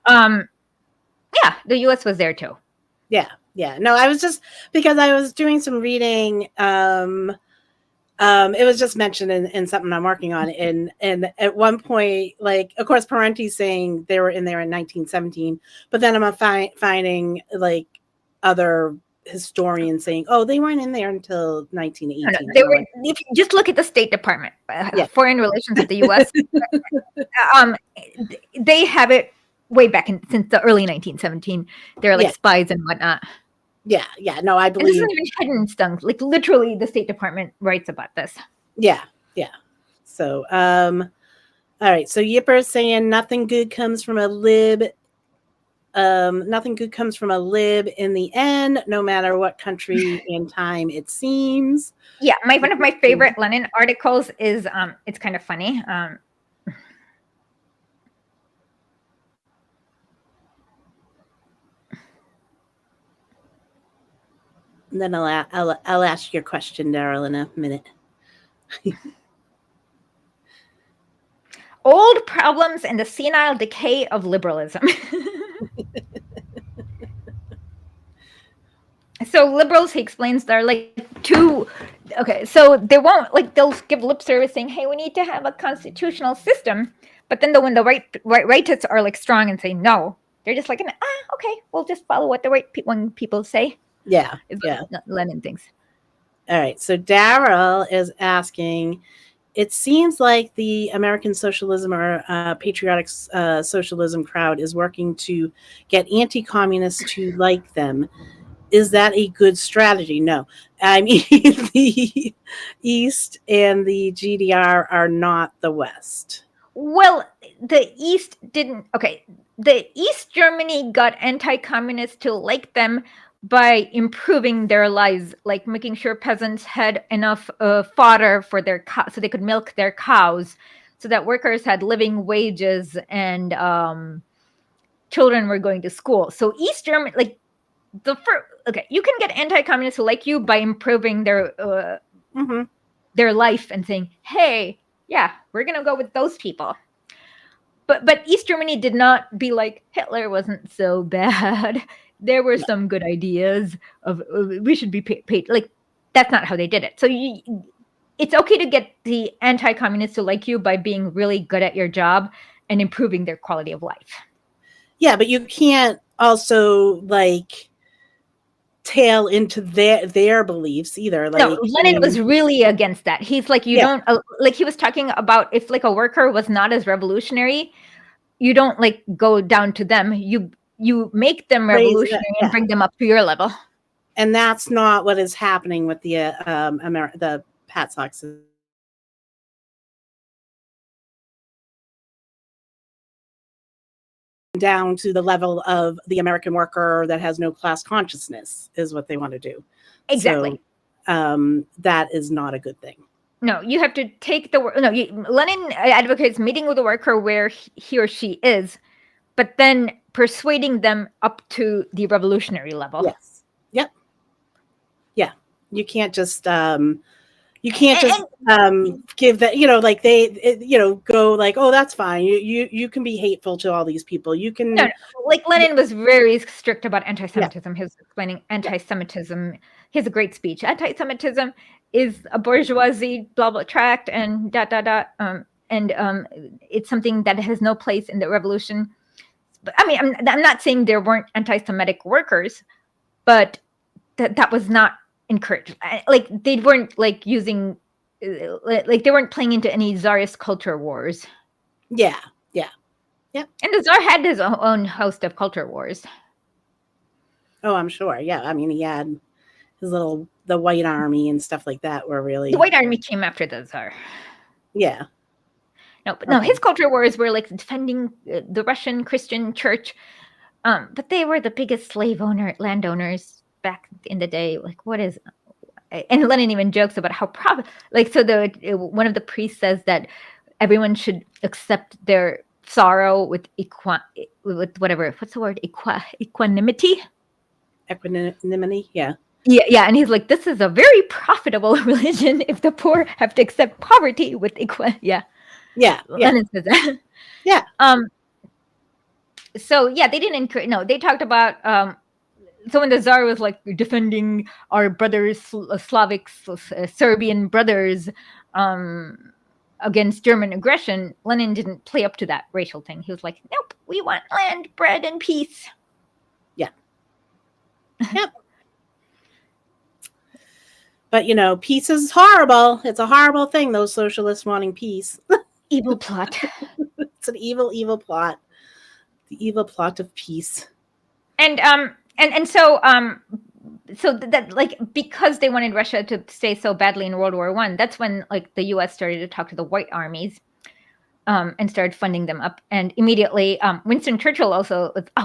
The U.S. was there too. Yeah. Yeah. No, I was just because I was doing some reading. It was just mentioned in something I'm working on. And at one point, like, of course, Parenti's saying they were in there in 1917, but then I'm finding like other historians saying, oh, they weren't in there until 1918. No, they were. If you just look at the State Department, foreign relations of the U.S. They have it way back since the early 1917. They're like spies and whatnot. Yeah. No, I believe. And this isn't even hidden stuff. Like literally, the State Department writes about this. Yeah. So, all right. So Yipper's saying nothing good comes from a lib. Nothing good comes from a lib in the end, no matter what country and time it seems. Yeah, one of my favorite Lenin articles is it's kind of funny. And then I'll ask your question, Daryl, in a minute. Old problems and the senile decay of liberalism. So liberals, he explains, they're like two. Okay, so they won't they'll give lip service saying, "Hey, we need to have a constitutional system," but then when the rightists are like strong and say no, they're just like, okay, we'll just follow what the when people say. Yeah. Lenin thinks. All right. So Daryl is asking, it seems like the American socialism or patriotic socialism crowd is working to get anti-communists to like them. Is that a good strategy? No. I mean, the East and the GDR are not the West. Well, the East didn't. Okay. The East Germany got anti-communists to like them by improving their lives, like making sure peasants had enough fodder for their cows so they could milk their cows, so that workers had living wages and children were going to school. So East Germany, you can get anti-communists who like you by improving their life and saying, hey, yeah, we're going to go with those people. But East Germany did not be like, Hitler wasn't so bad. There were some good ideas of we should be paid. Like, that's not how they did it. So it's okay to get the anti-communists to like you by being really good at your job and improving their quality of life. Yeah, but you can't also tail into their beliefs either. No, Like, I Lenin was mean, really against that. He's like, you yeah, don't like he was talking about if like a worker was not as revolutionary, you don't like go down to them. You make them raise it, revolutionary and yeah, bring them up to your level. and that's not what is happening with the the Pat Sox. Down to the level of the American worker that has no class consciousness is what they want to do. Exactly. So that is not a good thing. No, you have to take the no. Lenin advocates meeting with the worker where he or she is, but then persuading them up to the revolutionary level. Yes. Yep. Yeah. You can't just you can't just give that, like go like, oh, that's fine, you can be hateful to all these people, you can. No, like Lenin was very strict about Yeah, anti-Semitism. He was explaining yeah, anti-Semitism. He has a great speech. Anti-Semitism is a bourgeoisie blah blah tract and dot dot dot. And it's something that has no place in the revolution. But I mean, I'm not saying there weren't anti-Semitic workers, but that was not encouraged. Like they weren't like using, like they weren't playing into any czarist culture wars. yeah, yeah, yeah. And the czar had his own host of culture wars. Oh, I'm sure. Yeah, I mean, he had his the White Army and stuff like that were The really. White Army came after the czar. Yeah. No, but no, Okay. his culture wars were like defending the Russian Christian church. But they were the biggest landowners back in the day. Like, what is? And Lenin even jokes about how so one of the priests says that everyone should accept their sorrow with whatever, what's the word, equanimity. Equanimity. Yeah. Yeah, and he's like, this is a very profitable religion if the poor have to accept poverty with Yeah. Lenin says that. Yeah. So yeah, they didn't encourage. No, they talked about so when the Tsar was like defending our brothers, Slavic, Serbian brothers, against German aggression, Lenin didn't play up to that racial thing. He was like, nope, we want land, bread, and peace. Yeah. Yep. But peace is horrible. It's a horrible thing, those socialists wanting peace. Evil plot. It's an evil, evil plot. The evil plot of peace. And so that like because they wanted Russia to stay so badly in World War I, that's when like the US started to talk to the white armies and started funding them up. And immediately Winston Churchill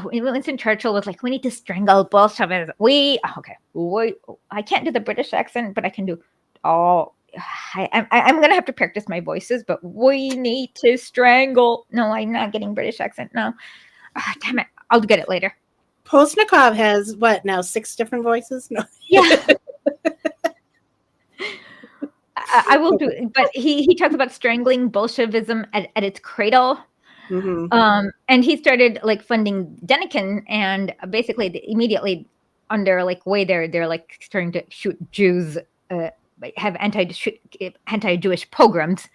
Winston Churchill was like, we need to strangle Bolsheviks. I can't do the British accent, but I can do I'm gonna have to practice my voices, but we need to strangle. No, I'm not getting British accent. No. Damn it. I'll get it later. Postnikov has what now 6 different voices? No. Yeah. I will do it, but he talks about strangling Bolshevism at its cradle. Mm-hmm. And he started like funding Denikin, and basically immediately under like way they're like starting to shoot Jews, have anti-Jewish pogroms.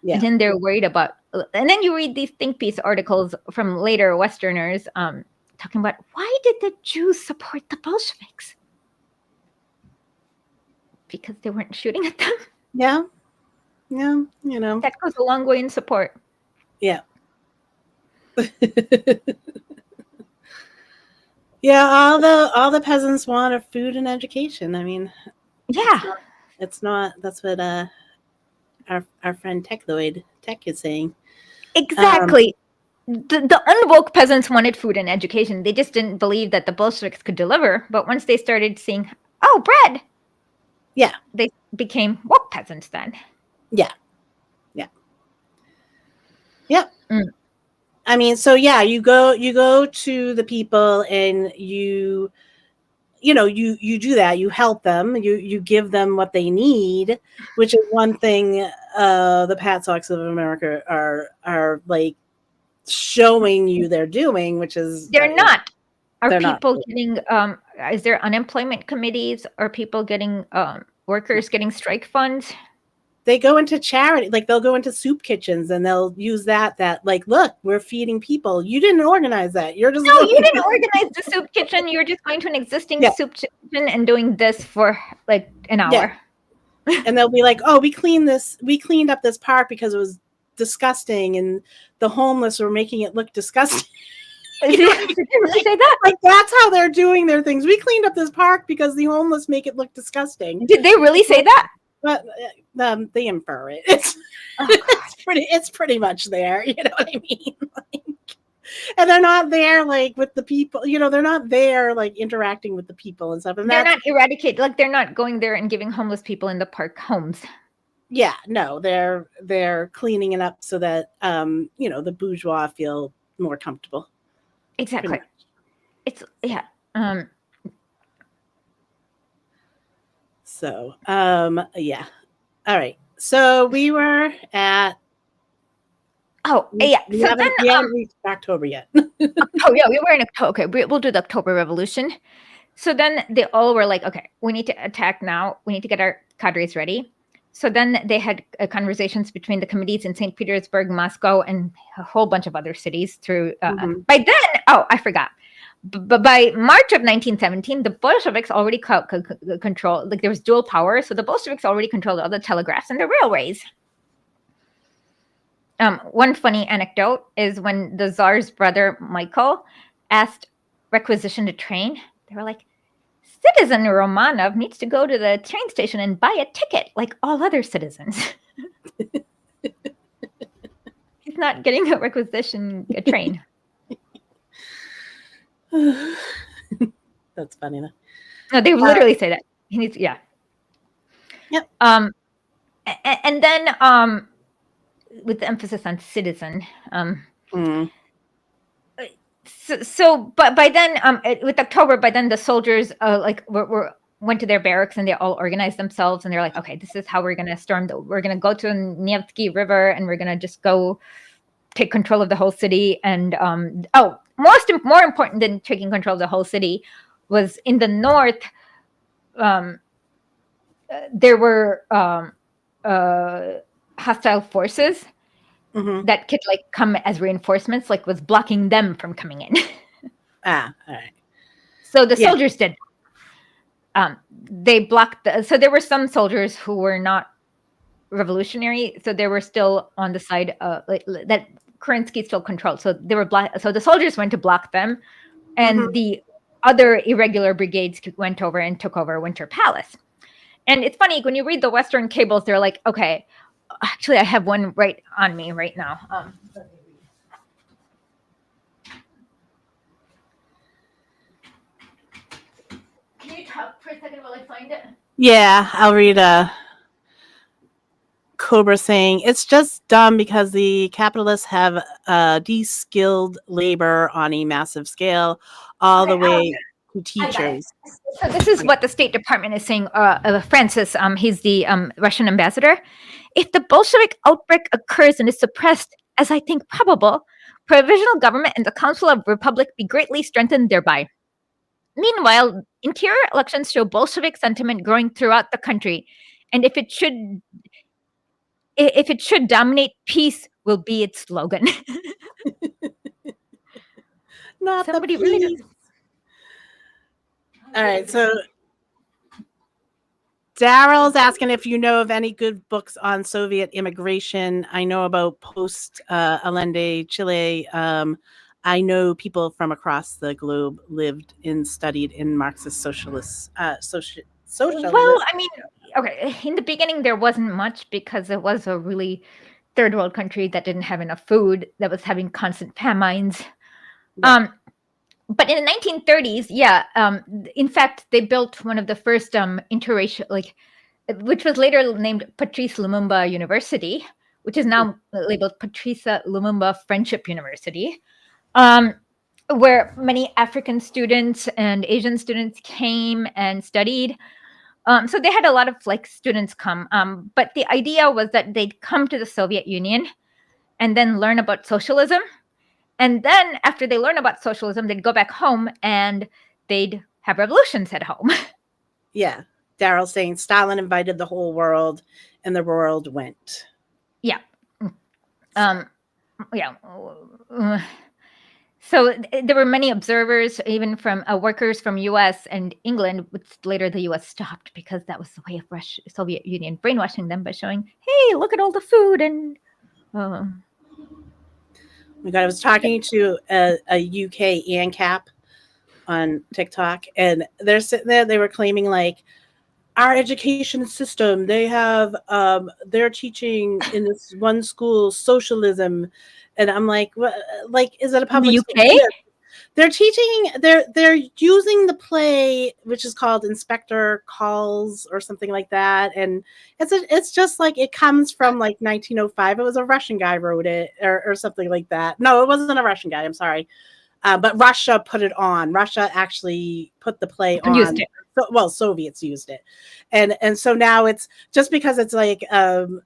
Yeah. And then they're worried about, and then you read these think piece articles from later Westerners talking about why did the Jews support the Bolsheviks? Because they weren't shooting at them. Yeah. Yeah. That goes a long way in support. Yeah. Yeah, all the peasants want are food and education. I mean, yeah, it's not that's what our friend Tech is saying. Exactly. The unwoke peasants wanted food and education. They just didn't believe that the Bolsheviks could deliver. But once they started seeing, oh, bread, yeah, they became woke peasants then. Yeah. I mean, so yeah, you go to the people and you do that. You help them. You give them what they need, which is one thing the Pat Sox of America are like showing you they're doing, which is they're not. Are they're people not. getting? Is there unemployment committees? Are people getting? Workers getting strike funds? they go into charity, like they'll go into soup kitchens and they'll use that like, look, we're feeding people. You didn't organize that. You're just No, going. you didn't organize the soup kitchen. You're just going to an existing Yeah, soup kitchen and doing this for like an yeah. hour. And they'll be like, oh, we cleaned up this park because it was disgusting, and the homeless were making it look disgusting. Did they really say that? Like that's how they're doing their things. We cleaned up this park because the homeless make it look disgusting. Did they really say that? But they infer it. It's Oh, it's pretty much there. You know what I mean? Like, and they're not there like with the people. You know, they're not there like interacting with the people and stuff. And they're not eradicated. Like they're not going there and giving homeless people in the park homes. Yeah, no, they're cleaning it up so that the bourgeois feel more comfortable. Exactly. It's yeah. So yeah. All right. So we were at. We haven't reached October yet. Oh yeah, we were in October. Okay, we'll do the October Revolution. So then they all were like, okay, we need to attack now. We need to get our cadres ready. So then they had conversations between the committees in St. Petersburg, Moscow, and a whole bunch of other cities through. By then, I forgot. But by March of 1917, the Bolsheviks already controlled, like there was dual power. So the Bolsheviks already controlled all the telegraphs and the railways. One funny anecdote is when the Tsar's brother, Michael, asked requisition to train, they were like, Citizen Romanov needs to go to the train station and buy a ticket like all other citizens. He's not getting a requisition, a train. That's funny. No, they literally say that. He needs, yeah. Yep. And then with the emphasis on citizen. So, but by then, with October, by then the soldiers went to their barracks and they all organized themselves and they're like, okay, this is how we're gonna we're gonna go to the Nevsky River and we're gonna just go take control of the whole city. And more important than taking control of the whole city was in the north. There were hostile forces that could like come as reinforcements, like was blocking them from coming in. All right. So the soldiers did. They blocked so there were some soldiers who were not revolutionary, so they were still on the side that Kerensky still controlled. So they were so the soldiers went to block them, and the other irregular brigades went over and took over Winter Palace. And it's funny when you read the Western cables, they're like, okay, actually, I have one right on me right now. Can you talk for a second while I find it? Yeah, I'll read Cobra saying, it's just dumb because the capitalists have de-skilled labor on a massive scale all the way to teachers. So this is what the State Department is saying. Francis, he's the Russian ambassador. If the Bolshevik outbreak occurs and is suppressed, as I think probable, provisional government and the Council of Republic be greatly strengthened thereby. Meanwhile, interior elections show Bolshevik sentiment growing throughout the country, and if it should dominate, peace will be its slogan. Not somebody the really peace. All right, so Daryl's asking if you know of any good books on Soviet immigration. I know about post Allende, Chile. I know people from across the globe lived and studied in Marxist socialist. Socialism. Well, I mean, okay, in the beginning there wasn't much because it was a really third world country that didn't have enough food, that was having constant famines. Yeah. But in the 1930s, in fact, they built one of the first interracial, which was later named Patrice Lumumba University, which is now labeled Patrice Lumumba Friendship University, where many African students and Asian students came and studied. So they had a lot of students come, but the idea was that they'd come to the Soviet Union and then learn about socialism. And then after they learn about socialism, they'd go back home and they'd have revolutions at home. Yeah. Daryl's saying Stalin invited the whole world and the world went. Yeah. Yeah. So there were many observers, even from workers from U.S. and England, which later the U.S. stopped because that was the way of Soviet Union brainwashing them by showing, hey, look at all the food and. Oh my God, I was talking to a UK ANCAP on TikTok, and they're sitting there. They were claiming like our education system. They're teaching in this one school socialism, and I'm like, what? Like, is it a In the public school? UK? Yeah. They're teaching. They're using the play, which is called Inspector Calls or something like that, and it's just like it comes from like 1905. It was a Russian guy wrote it or something like that. No, it wasn't a Russian guy. I'm sorry. But Russia put it on. Russia actually put the play And used on. it. Well, Soviets used it, and so now it's just because it's like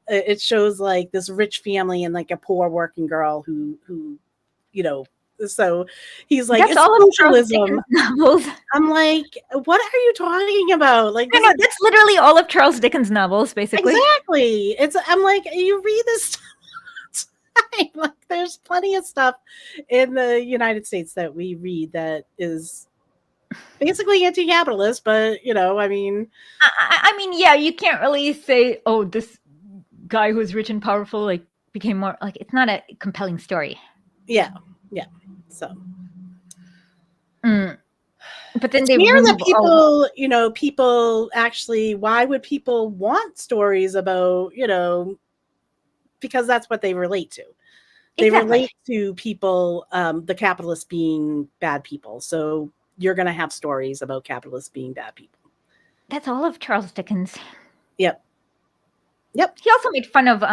it shows like this rich family and like a poor working girl who you know. So he's like, That's it's all of Charles socialism. Dickens' novels. I'm like, what are you talking about? Like, No, this is that's literally all of Charles Dickens' novels, basically. exactly. It's. I'm like, you read this stuff. Like, there's plenty of stuff in the United States that we read that is basically anti-capitalist, but I mean, I mean, yeah, you can't really say, oh, this guy who's rich and powerful like became more like it's not a compelling story. yeah. So, but then it's they weird that remove people actually. Why would people want stories about because that's what they relate to. They exactly. relate to people, the capitalists being bad people. So you're going to have stories about capitalists being bad people. That's all of Charles Dickens. Yep. He also made fun of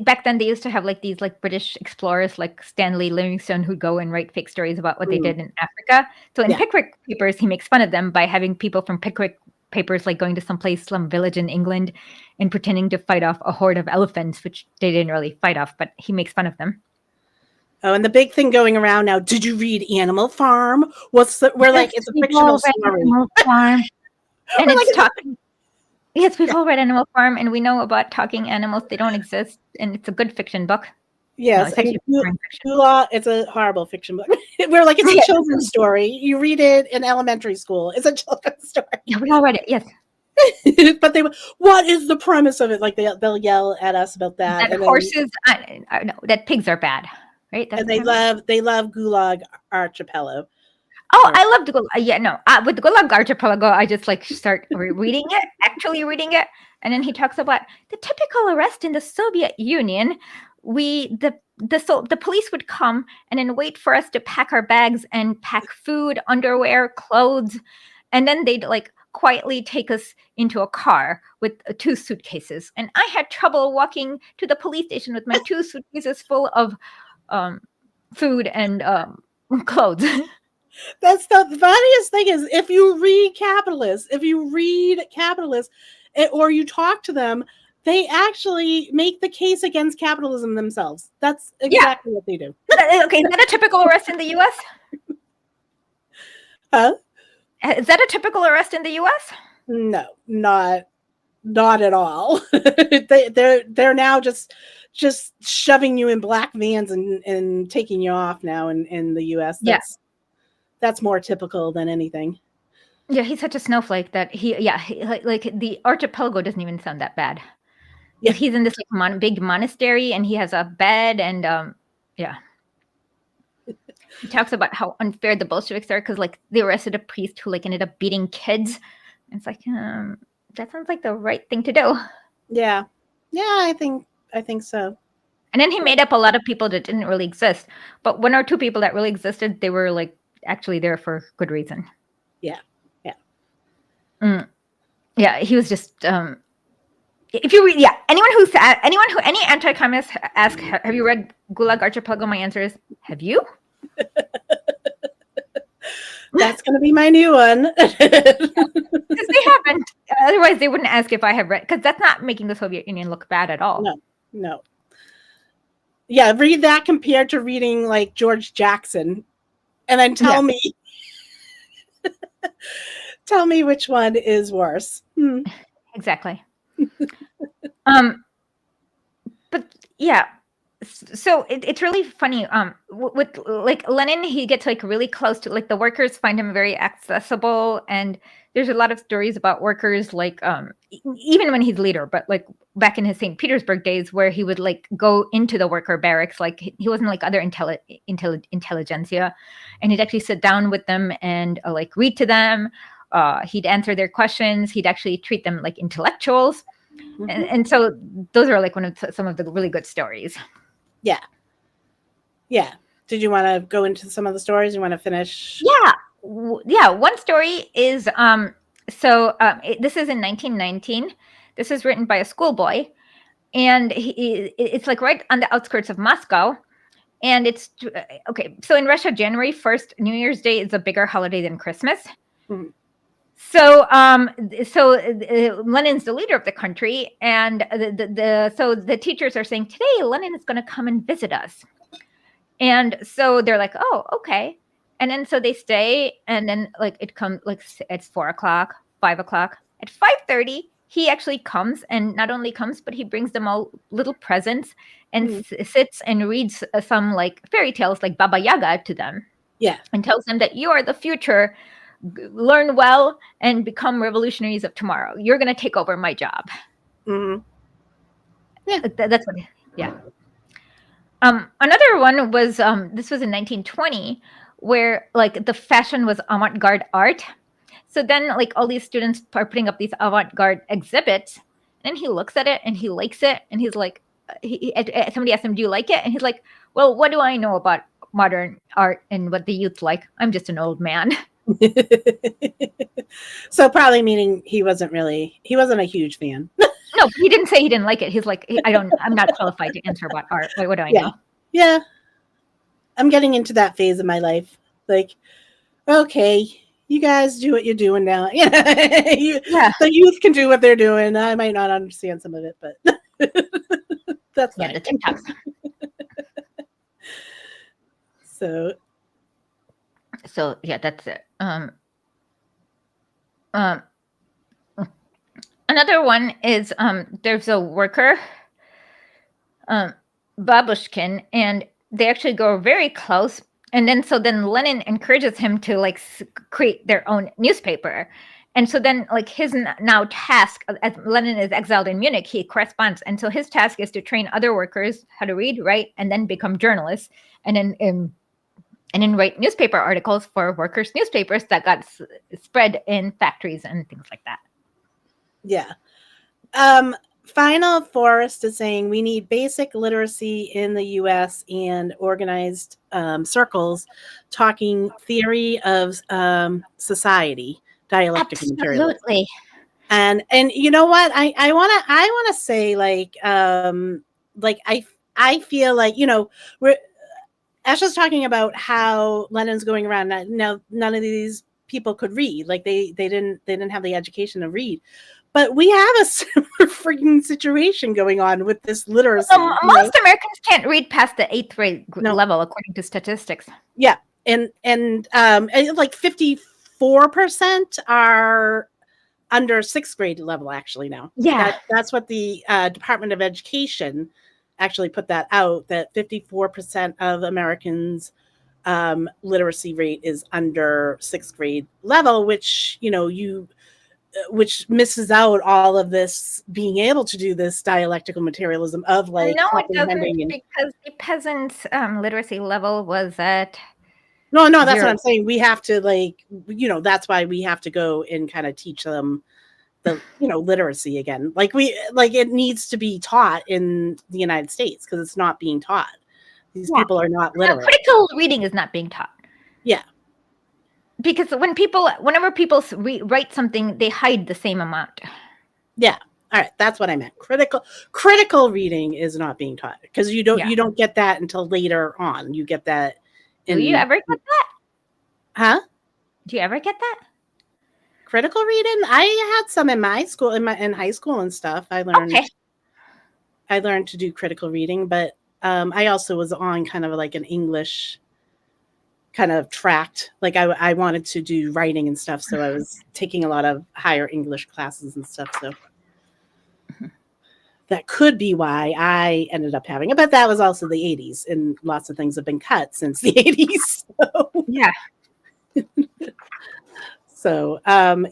back then they used to have like these like British explorers like Stanley Livingstone who'd go and write fake stories about what they did in Africa. So in Pickwick Papers, he makes fun of them by having people from Pickwick Papers like going to some village in England and pretending to fight off a horde of elephants, which they didn't really fight off, but he makes fun of them. Oh, and the big thing going around now, did you read Animal Farm? We're like, it's a fictional story. Animal Farm. And it's talking. Yes, we've all read Animal Farm, and we know about talking animals. They don't exist, and it's a good fiction book. Yes, no, it's a horrible fiction book. We're like, it's a children's story. You read it in elementary school. It's a children's story. Yeah, we all read it, yes. But what is the premise of it? Like they'll yell at us about that. That horses, I know, that pigs are bad, right? That's and they love Gulag Archipelago. Oh, I love the Gulag. Yeah, no, with the Gulag Archipelago, I just like start reading it, actually reading it, and then he talks about the typical arrest in the Soviet Union. The police would come and then wait for us to pack our bags and pack food, underwear, clothes, and then they'd like quietly take us into a car with 2 suitcases. And I had trouble walking to the police station with my 2 suitcases full of food and clothes. That's the funniest thing is if you read capitalists, or you talk to them, they actually make the case against capitalism themselves. That's exactly what they do. Okay, is that a typical arrest in the U.S.? Huh? Is that a typical arrest in the U.S.? No, not at all. They're now just shoving you in black vans and taking you off now in the U.S. That's more typical than anything. Yeah, he's such a snowflake that he like the archipelago doesn't even sound that bad. Yeah, he's in this like big monastery and he has a bed and he talks about how unfair the Bolsheviks are because like they arrested a priest who like ended up beating kids. And it's like that sounds like the right thing to do. Yeah, I think so. And then he made up a lot of people that didn't really exist, but 1 or 2 people that really existed, they were like actually there for good reason. Yeah. Yeah, he was just if you read any anti-communist ask, have you read Gulag Archipelago? My answer is, have you? That's going to be my new one. Because they haven't. Otherwise, they wouldn't ask if I have read, because that's not making the Soviet Union look bad at all. No. Yeah, read that compared to reading like George Jackson, and then tell me which one is worse. Exactly. Um, but yeah, so it's really funny. With like Lenin, he gets like really close to like the workers find him very accessible, and there's a lot of stories about workers like even when he's leader, but like back in his St. Petersburg days, where he would like go into the worker barracks, like he wasn't like other intelligentsia, and he'd actually sit down with them and like read to them. He'd answer their questions. He'd actually treat them like intellectuals. And so those are like one of some of the really good stories. Yeah. Yeah. Did you want to go into some of the stories? You want to finish? Yeah. Yeah. One story is this is in 1919. This is written by a schoolboy, and it's like right on the outskirts of Moscow. And it's okay. So in Russia, January 1st, New Year's Day is a bigger holiday than Christmas. Mhm. So, Lenin's the leader of the country, and so the teachers are saying today Lenin is going to come and visit us, and so they're like, oh, okay, and then so they stay, and then like it comes like it's 4 o'clock, 5 o'clock, at 5:30 he actually comes, and not only comes, but he brings them all little presents and sits and reads some like fairy tales like Baba Yaga to them. Yeah. And tells them that you are the future. Learn well and become revolutionaries of tomorrow. You're going to take over my job. Mm-hmm. Yeah. That's what. Yeah. Another one was this was in 1920, where like the fashion was avant-garde art. So then like all these students are putting up these avant-garde exhibits, and he looks at it and he likes it, and he's like, somebody asked him, "Do you like it?" And he's like, "Well, what do I know about modern art and what the youth like? I'm just an old man." So probably meaning he wasn't a huge fan. No, he didn't say he didn't like it. He's like, I'm not qualified to answer about art. Wait, what do I Yeah. know? Yeah. I'm getting into that phase of my life. Like, okay, you guys do what you're doing now. Yeah. The youth can do what they're doing. I might not understand some of it, but that's fine. Yeah, the TikToks. So yeah, that's it. Another one is there's a worker, Babushkin, and they actually go very close. And then Lenin encourages him to like create their own newspaper. And so then like his now task, as Lenin is exiled in Munich, he corresponds. And so his task is to train other workers how to read, write, and then become journalists. And then write newspaper articles for workers' newspapers that got spread in factories and things like that. Yeah. Final Forest is saying we need basic literacy in the U.S. and organized circles talking theory of society, dialectical materialism. Absolutely. And you know what? I wanna say like I feel like we're Esha's talking about how Lenin's going around. Now none of these people could read. Like they didn't have the education to read. But we have a similar freaking situation going on with this literacy. Most Americans can't read past the 8th grade level, according to statistics. Yeah, and like 54% are under 6th grade level actually now. Yeah, that's what the Department of Education actually put that out. That 54% of Americans literacy rate is under 6th grade level, which which misses out all of this being able to do this dialectical materialism of like no, it doesn't, because the peasants' literacy level was at no, that's 0. What I'm saying. We have to that's why we have to go and kind of teach them the literacy again. Like it needs to be taught in the United States because it's not being taught. These people are not literate. Critical reading is not being taught. Yeah. Because whenever people write something, they hide the same amount. Yeah. All right. That's what I meant. Critical reading is not being taught because you don't get that until later on. You get that. Do you ever get that? Huh? Do you ever get that? Critical reading? I had some in my school, in high school and stuff. I learned to do critical reading, but I also was on kind of like an English kind of tracked. Like I wanted to do writing and stuff, so I was taking a lot of higher English classes and stuff. So that could be why I ended up having it. But that was also the 80s, and lots of things have been cut since the 80s. Yeah. So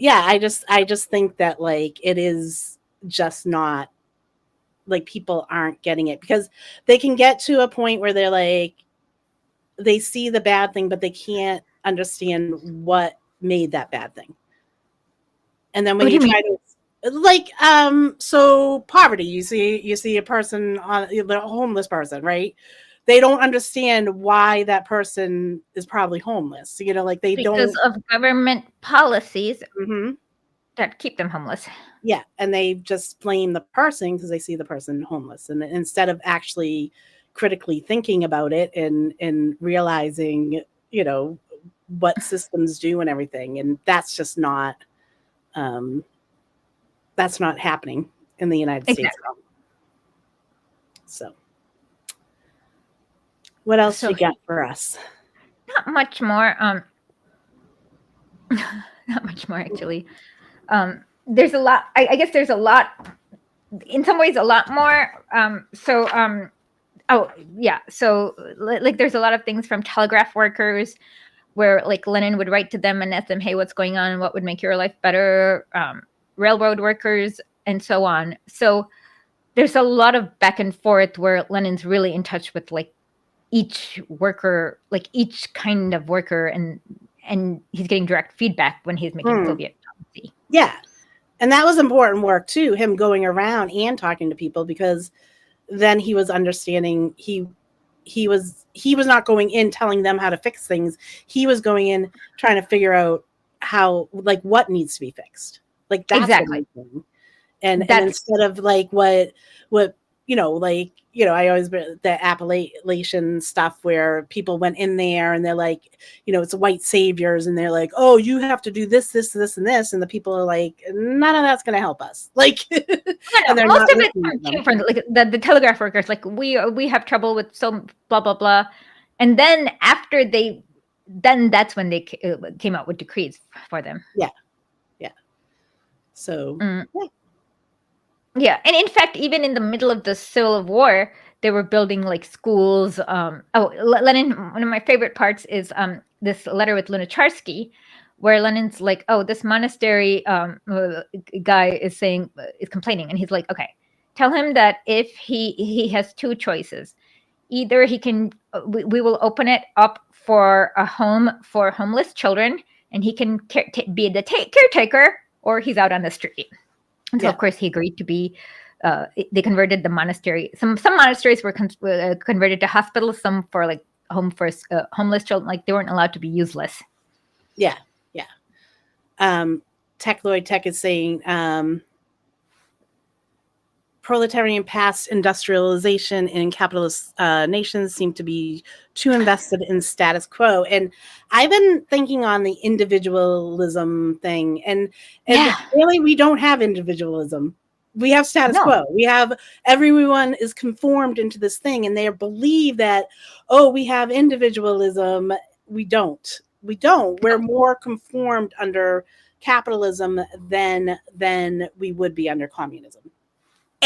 yeah, I just think that like it is just not like people aren't getting it because they can get to a point where they're like they see the bad thing, but they can't understand what made that bad thing. And then when What do you you mean? try to like so poverty, you see a person on the homeless person, right? They don't understand why that person is probably homeless. You know, like they Because don't. of government policies Mhm. that keep them homeless. Yeah, and they just blame the person because they see the person homeless, and instead of actually critically thinking about it and realizing, you know, what systems do and everything, and um, that's not happening in the United States Exactly. at all. So, what else So you got for us? not much more. Not much more actually. There's a lot. I guess there's a lot. In some ways, a lot more. Oh yeah. So like, there's a lot of things from telegraph workers where like Lenin would write to them and ask them, "Hey, what's going on? What would make your life better?" Railroad workers and so on. So there's a lot of back and forth where Lenin's really in touch with like each worker, like each kind of worker, and he's getting direct feedback when he's making Hmm. Soviet policy. Yeah, and that was important work too. Him going around and talking to people because then he was understanding he was not going in telling them how to fix things. He was going in trying to figure out how like what needs to be fixed. Like that's what Exactly. he's doing. And That's instead of like what like I always the Appalachian stuff where people went in there and they're like it's white saviors and they're like, oh, you have to do this and this, and the people are like, none of that's going to help us, like no, and they're most not of it listening to them. came from like the telegraph workers. Like we have trouble with so blah blah blah, and then after then that's when they came out with decrees for them. Yeah, yeah. So Mm. yeah. Yeah, and in fact, even in the middle of the Civil War, they were building like schools. Lenin. One of my favorite parts is this letter with Lunacharsky, where Lenin's like, "Oh, this monastery guy is complaining," and he's like, "Okay, tell him that if he has two choices, either he can we will open it up for a home for homeless children, and he can be the caretaker, or he's out on the street." And so, Yeah. of course, he agreed to be. They converted the monastery. Some monasteries were converted to hospitals. Some for like home for homeless children. Like they weren't allowed to be useless. Yeah, yeah. Techloid Tech is saying proletarian past industrialization in capitalist nations seem to be too invested in status quo. And I've been thinking on the individualism thing, and Yeah. really we don't have individualism. We have status No. quo. We have everyone is conformed into this thing, and they believe that, oh, we have individualism. We don't. We don't. We're more conformed under capitalism than we would be under communism.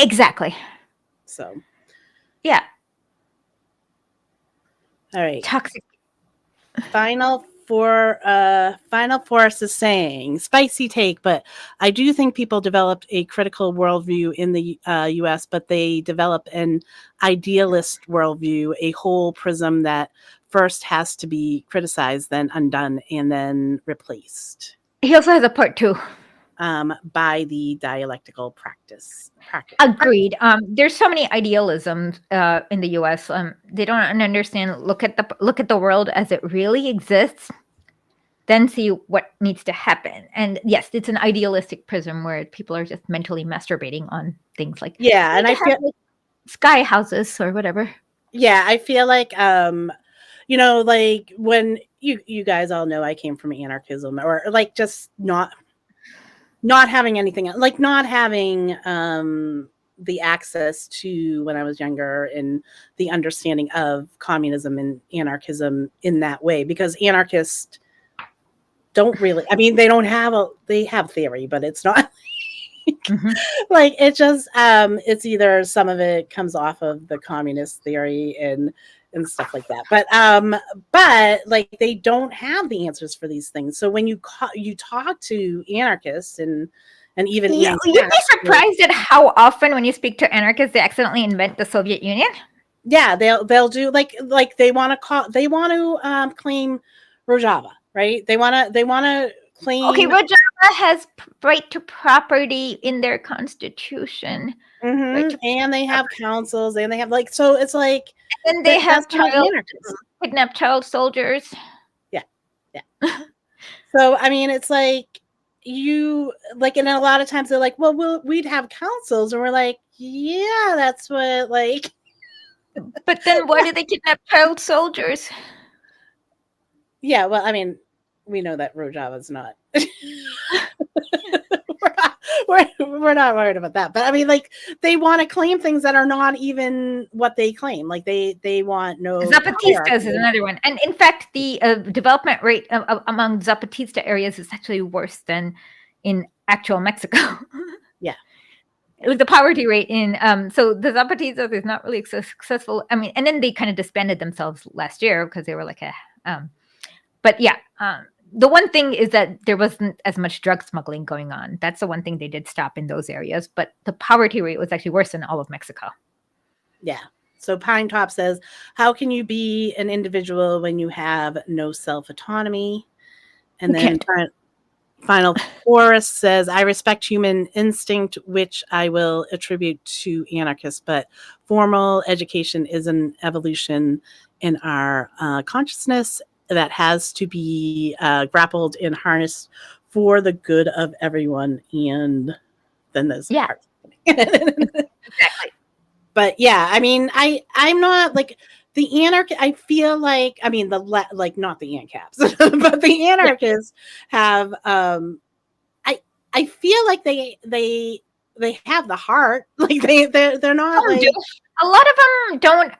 Exactly. So, Yeah. all right. Toxic. Final Force is saying spicy take, but I do think people developed a critical worldview in the U.S., but they develop an idealist worldview, a whole prism that first has to be criticized, then undone, and then replaced He also has a part two. by the dialectical practice. Agreed. There's so many idealisms in the U.S. They don't understand. Look at the world as it really exists, then see what needs to happen. And yes, it's an idealistic prism where people are just mentally masturbating on things like Yeah, we and need I to have feel like sky houses or whatever. yeah, I feel like like when you guys all know I came from anarchism, or like just not having anything, like not having the access to when I was younger and the understanding of communism and anarchism in that way, because anarchists don't really, I mean, they have theory, but it's not Mhm. Like it just it's either some of it comes off of the communist theory and stuff like that. But like they don't have the answers for these things. So when you talk to anarchists and even Ian You'd be Katz, surprised at how often when you speak to anarchists, they accidentally invent the Soviet Union. yeah, they'll do like they want to claim Rojava, right? They want to Okay, claim. Rojava has right to property in their constitution. Right to And they have property. councils and they have like so it's like And they that's have not child anarchists. kidnapped child soldiers. Yeah, yeah. So I mean, it's like you like, and a lot of times they're like, well, we'd have councils, and we're like, yeah, that's what like. But then why do they kidnap child soldiers? Yeah, well, I mean, we know that Rojava's not. we're not worried about that, but I mean, like they want to claim things that are not even what they claim. Like they want no Zapatistas is hierarchy. another one. And in fact, the development rate among Zapatista areas is actually worse than in actual Mexico. Yeah. The poverty rate in so the Zapatistas is not really successful. I mean, and then they kind of disbanded themselves last year because they were like a but yeah, the one thing is that there wasn't as much drug smuggling going on. That's the one thing they did stop in those areas, but the poverty rate was actually worse than all of Mexico. Yeah. So Pine Top says, how can you be an individual when you have no self-autonomy? And then Final Chorus says, I respect human instinct, which I will attribute to anarchists, but formal education is an evolution in our consciousness that has to be grappled and harnessed for the good of everyone. And then there's Yeah, part. exactly. But yeah, I mean, I'm not like the anarchist. I feel like I mean like not the ANCAPs, but the Yeah. anarchists have I feel like they have the heart. Like they're not Some do. like A lot of them don't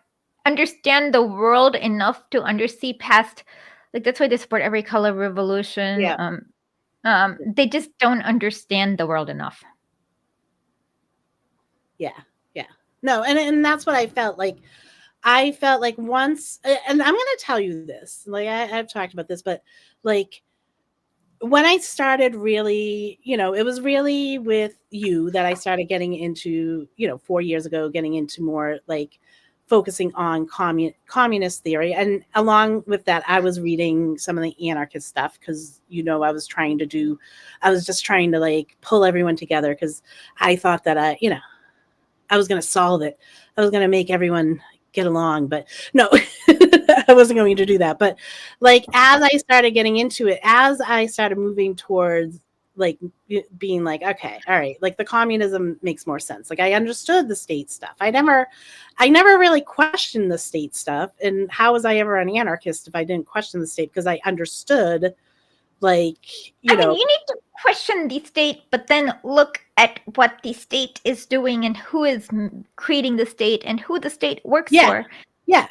understand the world enough to undersee past. Like that's why they support every color revolution. yeah They just don't understand the world enough. yeah yeah no and that's what I felt like. I felt like once, and I'm gonna tell you this. Like I've talked about this, but like when I started really, it was really with you that I started getting into, 4 years ago, getting into more like focusing on communist theory. And along with that, I was reading some of the anarchist stuff because, I was just trying to like pull everyone together because I thought that I was going to solve it. I was going to make everyone get along, but no, I wasn't going to do that. But like, as I started getting into it, as I started moving towards like being like, okay, all right, like the communism makes more sense. Like I understood the state stuff. I never really questioned the state stuff. And how was I ever an anarchist if I didn't question the state? Because I understood like, I mean, you need to question the state, but then look at what the state is doing and who is creating the state and who the state works yeah, for. yeah.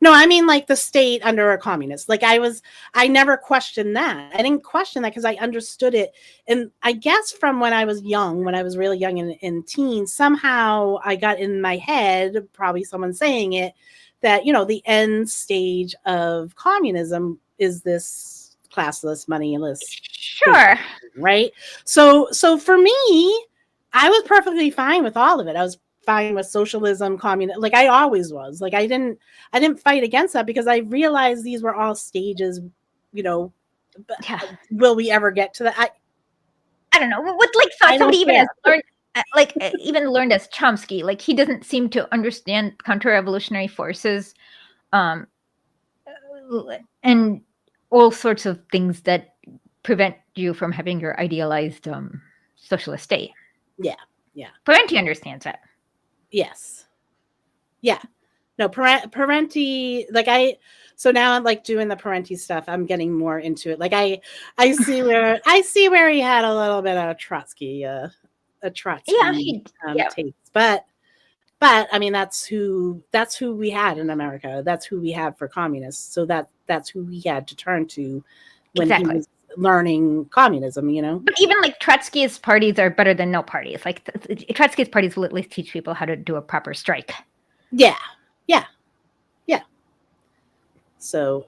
No, I mean like the state under a communist. Like I never questioned that. I didn't question that because I understood it. And I guess from when I was young, when I was really young and teen, somehow I got in my head, probably someone saying it, that, the end stage of communism is this classless, moneyless Sure. right? So for me, I was perfectly fine with all of it. I was fine with socialism, communism, like I always was. Like I didn't fight against that because I realized these were all stages, you know. But Yeah. will we ever get to that? I don't know. With like I somebody don't even as care. learned, even learned as Chomsky, like he doesn't seem to understand counter-revolutionary forces, um, and all sorts of things that prevent you from having your idealized socialist state. Yeah, yeah, Parenti understands that. yes, yeah. No, Parenti, like so now I'm like doing the Parenti stuff. I'm getting more into it. Like I see where he had a little bit of Trotsky, a Yeah, Trotsky yeah, taste, but I mean that's who we had in America. That's who we had for communists. So that's who we had to turn to when he exactly. was learning communism, you know? But even like Trotsky's parties are better than no parties. Like Trotsky's parties will at least teach people how to do a proper strike. Yeah. Yeah. Yeah. So,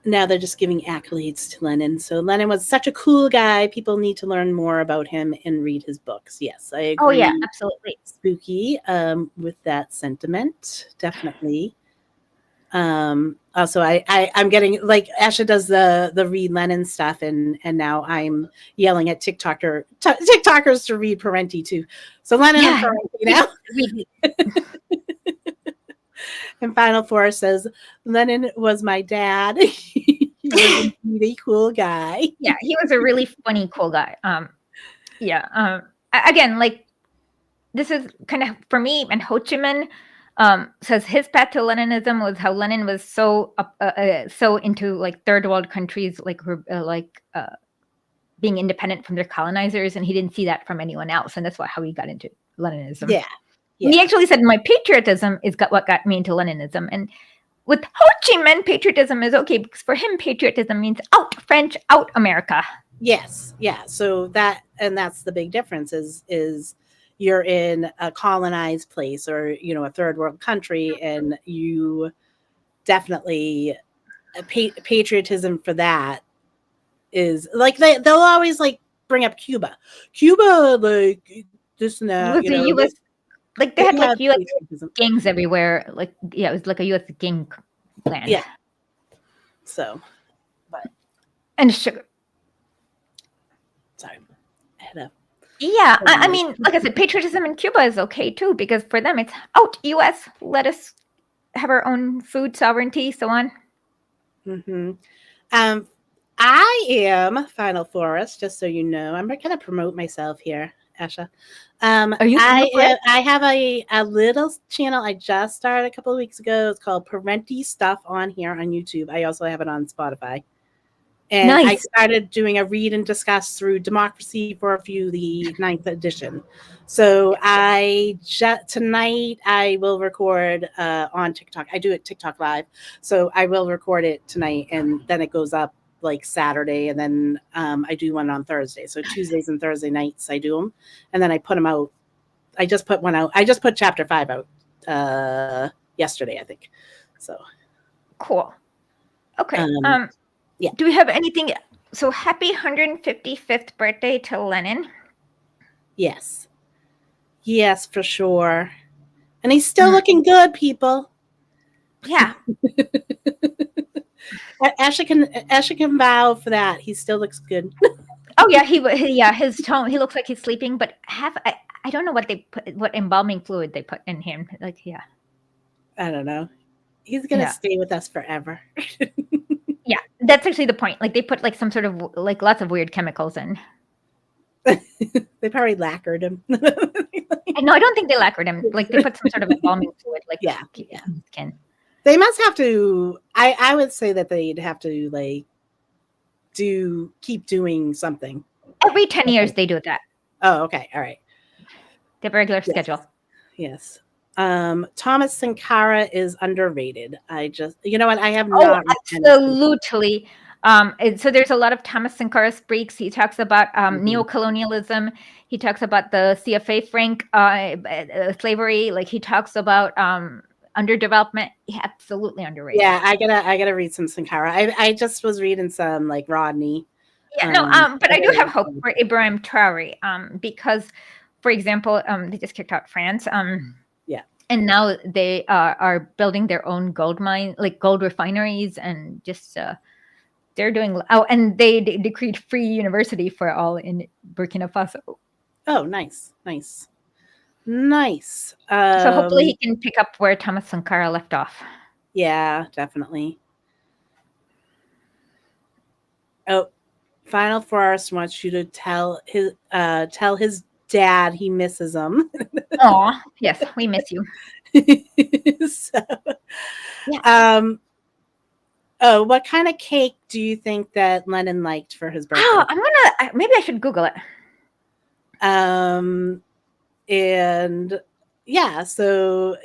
now they're just giving accolades to Lenin. So Lenin was such a cool guy. People need to learn more about him and read his books. Yes, I Oh yeah, agree. absolutely. Spooky, with that sentiment, definitely. Also, I'm getting like Asha does the read Lenin stuff, and now I'm yelling at TikTokers to read Parenti too. So Lenin and Yeah. Parenti now. And Final Four says Lenin was my dad. He was indeed a cool guy. Yeah, he was a really funny, cool guy. Yeah. Again, like this is kind of for me, and Ho Chi Minh says his path to Leninism was how Lenin was so so into like third world countries, like being independent from their colonizers, and he didn't see that from anyone else, and that's how he got into Leninism. Yeah. He actually said, "My patriotism is what got me into Leninism," and with Ho Chi Minh, patriotism is okay because for him, patriotism means out French, out America. Yes. Yeah. So that's the big difference is you're in a colonized place or, you know, a third world country, and you definitely patriotism for that is like they'll always like bring up Cuba, like this and It that, was you a know, U.S. Like they had like U.S. patriotism. gangs everywhere. Like it was like a U.S. gang land. Yeah. So, but And sugar. sorry, I had a Yeah, I mean, like I said, patriotism in Cuba is okay too because for them it's out U.S. Let us have our own food sovereignty, so on. Mm-hmm. I am Final Forest, just so you know. I'm going to promote myself here, Esha. Are you? I have a little channel I just started a couple of weeks ago. It's called Parenti Stuff on here on YouTube. I also have it on Spotify. And Nice. I started doing a read and discuss through Democracy for a Few, the 9th edition. So tonight I will record on TikTok. I do it TikTok live. So I will record it tonight, and then it goes up like Saturday, and then I do one on Thursday. So Tuesdays and Thursday nights I do them, and then I put them out. I just put one out. I just put chapter 5 out yesterday, I think. So cool. Okay. Yeah. Do we have anything? So happy 155th birthday to Lenin. Yes. Yes, for sure. And he's still looking good, people. Yeah. Esha can vow for that. He still looks good. Oh yeah, his tone. He looks like he's sleeping, but I don't know what embalming fluid they put in him. Like yeah. I don't know. He's gonna stay with us forever. Yeah, that's actually the point. Like they put like some sort of like lots of weird chemicals in. They probably lacquered him. No, I don't think they lacquered him. Like they put some sort of embalming fluid, like skin. They must have to. I would say that they'd have to like keep doing something. Every 10 years they do that. Oh, okay, all right. The regular schedule. Yes. Thomas Sankara is underrated. You know what? I have not. Absolutely. So there's a lot of Thomas Sankara speaks. He talks about neocolonialism. He talks about the CFA Frank slavery. Like he talks about underdevelopment. Absolutely underrated. Yeah, I gotta read some Sankara. I just was reading some like Rodney. Yeah, but I do have hope for Ibrahim Traore because, for example, they just kicked out France. Yeah. And now they are building their own gold mine, like gold refineries, and just they're doing. Oh, and they decreed free university for all in Burkina Faso. Oh, nice. So hopefully he can pick up where Thomas Sankara left off. Yeah, definitely. Oh, Final Forest wants you to tell his dad he misses him. Oh, yes, we miss you. So, yeah. Oh, what kind of cake do you think that Lenin liked for his birthday? Oh, maybe I should Google it. And so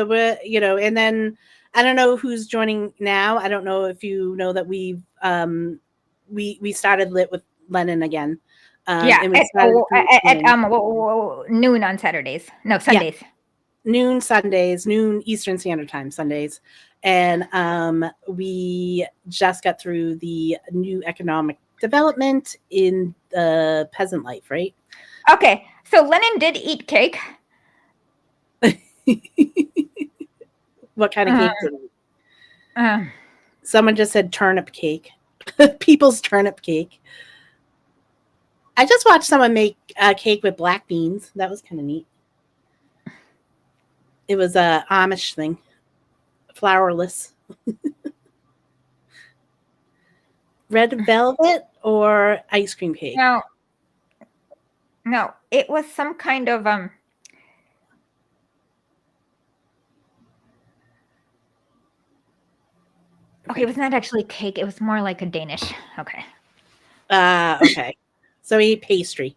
we're, and then I don't know who's joining now. I don't know if you know that we started lit with Lenin again. Yeah, And we started through Lenin. noon on Saturdays. No, Yeah, Sundays. noon Sundays, noon Eastern Standard Time Sundays, and we just got through the new economic development in the peasant life, right? Okay, so Lenin did eat cake. What kind of Uh, cake did it? uh, Someone just said turnip cake. People's turnip cake. I just watched someone make a cake with black beans. That was kind of neat. It was a Amish thing, flourless. Red velvet or ice cream cake? no, no, it was some kind of Okay, it was not actually cake. It was more like a Danish. Okay. Okay. So he ate pastry.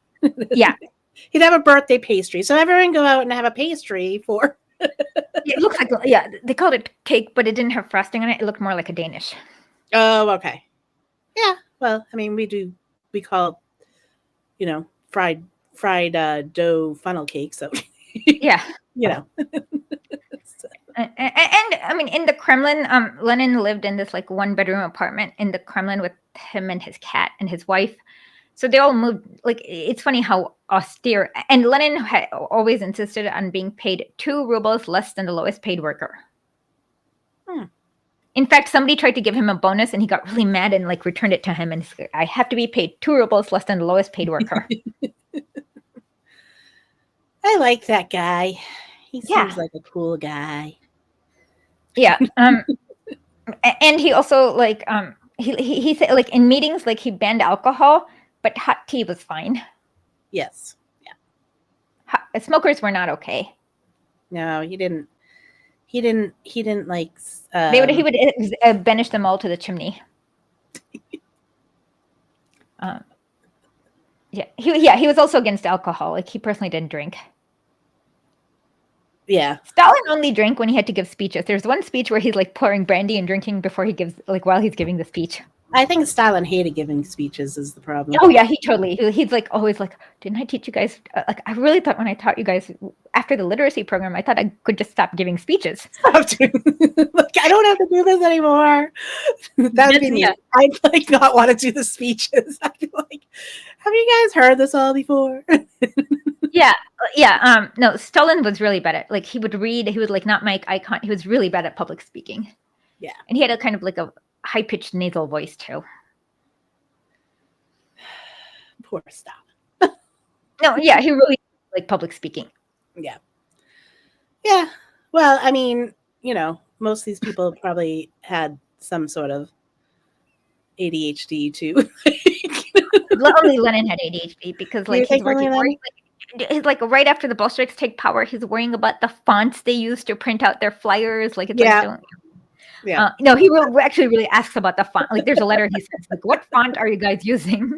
Yeah. He'd have a birthday pastry. So everyone go out and have a pastry for. It looks like they called it cake, but it didn't have frosting on it. It looked more like a Danish. Oh, okay. Yeah. Well, I mean, we call it, fried dough funnel cake. So Yeah. So, And I mean, in the Kremlin, Lenin lived in this like 1-bedroom apartment in the Kremlin with him and his cat and his wife. So they all moved. Like, it's funny how austere. And Lenin had always insisted on being paid 2 rubles less than the lowest paid worker. In fact, somebody tried to give him a bonus, and he got really mad and like returned it to him. And said, I have to be paid 2 rubles less than the lowest paid worker. I like that guy. He seems like a cool guy. Yeah. And he also like he said like in meetings like he banned alcohol, but hot tea was fine. Yes. Yeah. Smokers were not okay. No, he didn't. He didn't like. He would banish them all to the chimney. He was also against alcohol. Like, he personally didn't drink. Yeah. Stalin only drank when he had to give speeches. There's one speech where he's like pouring brandy and drinking before he gives, like, while he's giving the speech. I think Stalin hated giving speeches is the problem. Oh yeah, he's like always like, didn't I teach you guys? Like, I really thought when I taught you guys after the literacy program, I thought I could just stop giving speeches. Like, I don't have to do this anymore. That would be me. Yeah. I'd like not want to do the speeches. I'd be like, have you guys heard this all before? Yeah. No, Stalin was really bad at, like, he would read, he would like not make eye contact. He was really bad at public speaking. Yeah. And he had a kind of like a high-pitched nasal voice too. Poor Stalin. No, yeah, he really like public speaking. Yeah. Yeah. Well, I mean, most of these people probably had some sort of ADHD too. Only Lenin had ADHD because like he's working like right after the Bolsheviks take power, he's worrying about the fonts they use to print out their flyers. Like, it's like, yeah. No, he actually really asks about the font. Like, there's a letter he sends, like, what font are you guys using?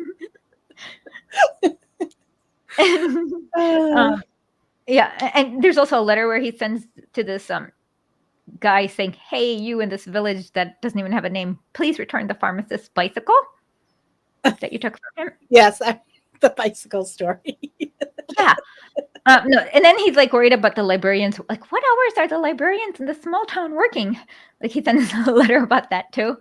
Yeah, and there's also a letter where he sends to this guy saying, hey, you in this village that doesn't even have a name, please return the pharmacist's bicycle that you took from him. Yes, the bicycle story. Yeah. No, and then he's like worried about the librarians. Like, what hours are the librarians in the small town working? Like, he sends a letter about that too.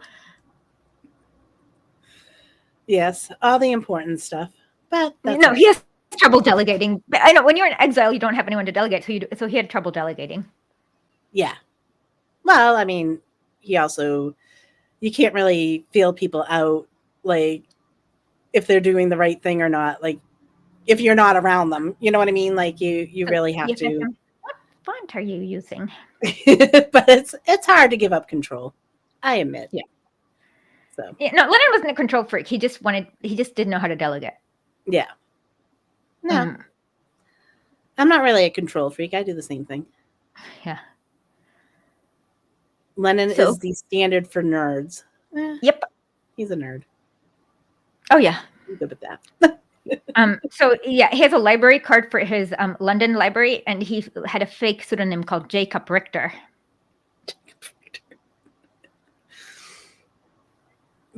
Yes, all the important stuff. But he has trouble delegating. But I know when you're in exile, you don't have anyone to delegate, so he had trouble delegating. Yeah. Well, I mean, you can't really feel people out, like, if they're doing the right thing or not. Like, if you're not around them, you know what I mean? Like, you really have to. What font are you using? But it's hard to give up control, I admit. Yeah. So yeah, no, Lenin wasn't a control freak. He just didn't know how to delegate. Yeah. No. I'm not really a control freak. I do the same thing. Yeah. Lenin is the standard for nerds. Yep. He's a nerd. Oh yeah. I'm good with that. So yeah, he has a library card for his London library, and he had a fake pseudonym called Jacob Richter.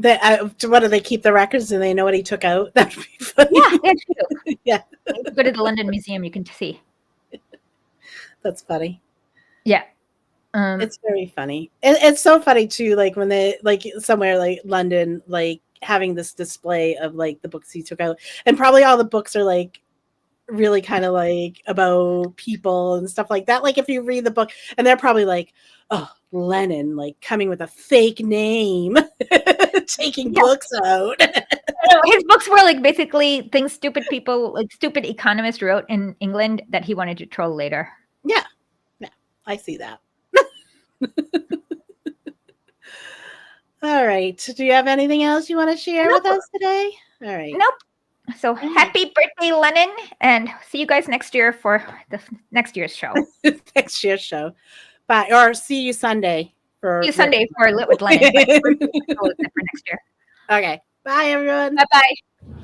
What do they keep the records? And they know what he took out? That'd be Yeah, funny. yeah, true. Yeah, If you go to the London Museum, you can see. that's funny. Yeah. Um, It's very funny. It's so funny too. Like when they like somewhere like London, like having this display of like the books he took out, and probably all the books are like really kind of like about people and stuff like that. Like if you read the book, and they're probably like, "Oh, Lenin, like coming with a fake name, taking yeah. books out." No, his books were like basically things stupid people, like stupid economists wrote in England that he wanted to troll later. Yeah, yeah, I see that. All right. Do you have anything else you want to share with Nope. us today? All right. Nope. So All right. happy birthday, Lenin, and see you guys next year for the next year's show. Next year's show. Bye. Or see you Sunday See for you Lit. Sunday for Lit with Lenin, but birthday show is for next year. Okay. Bye, everyone. Bye bye.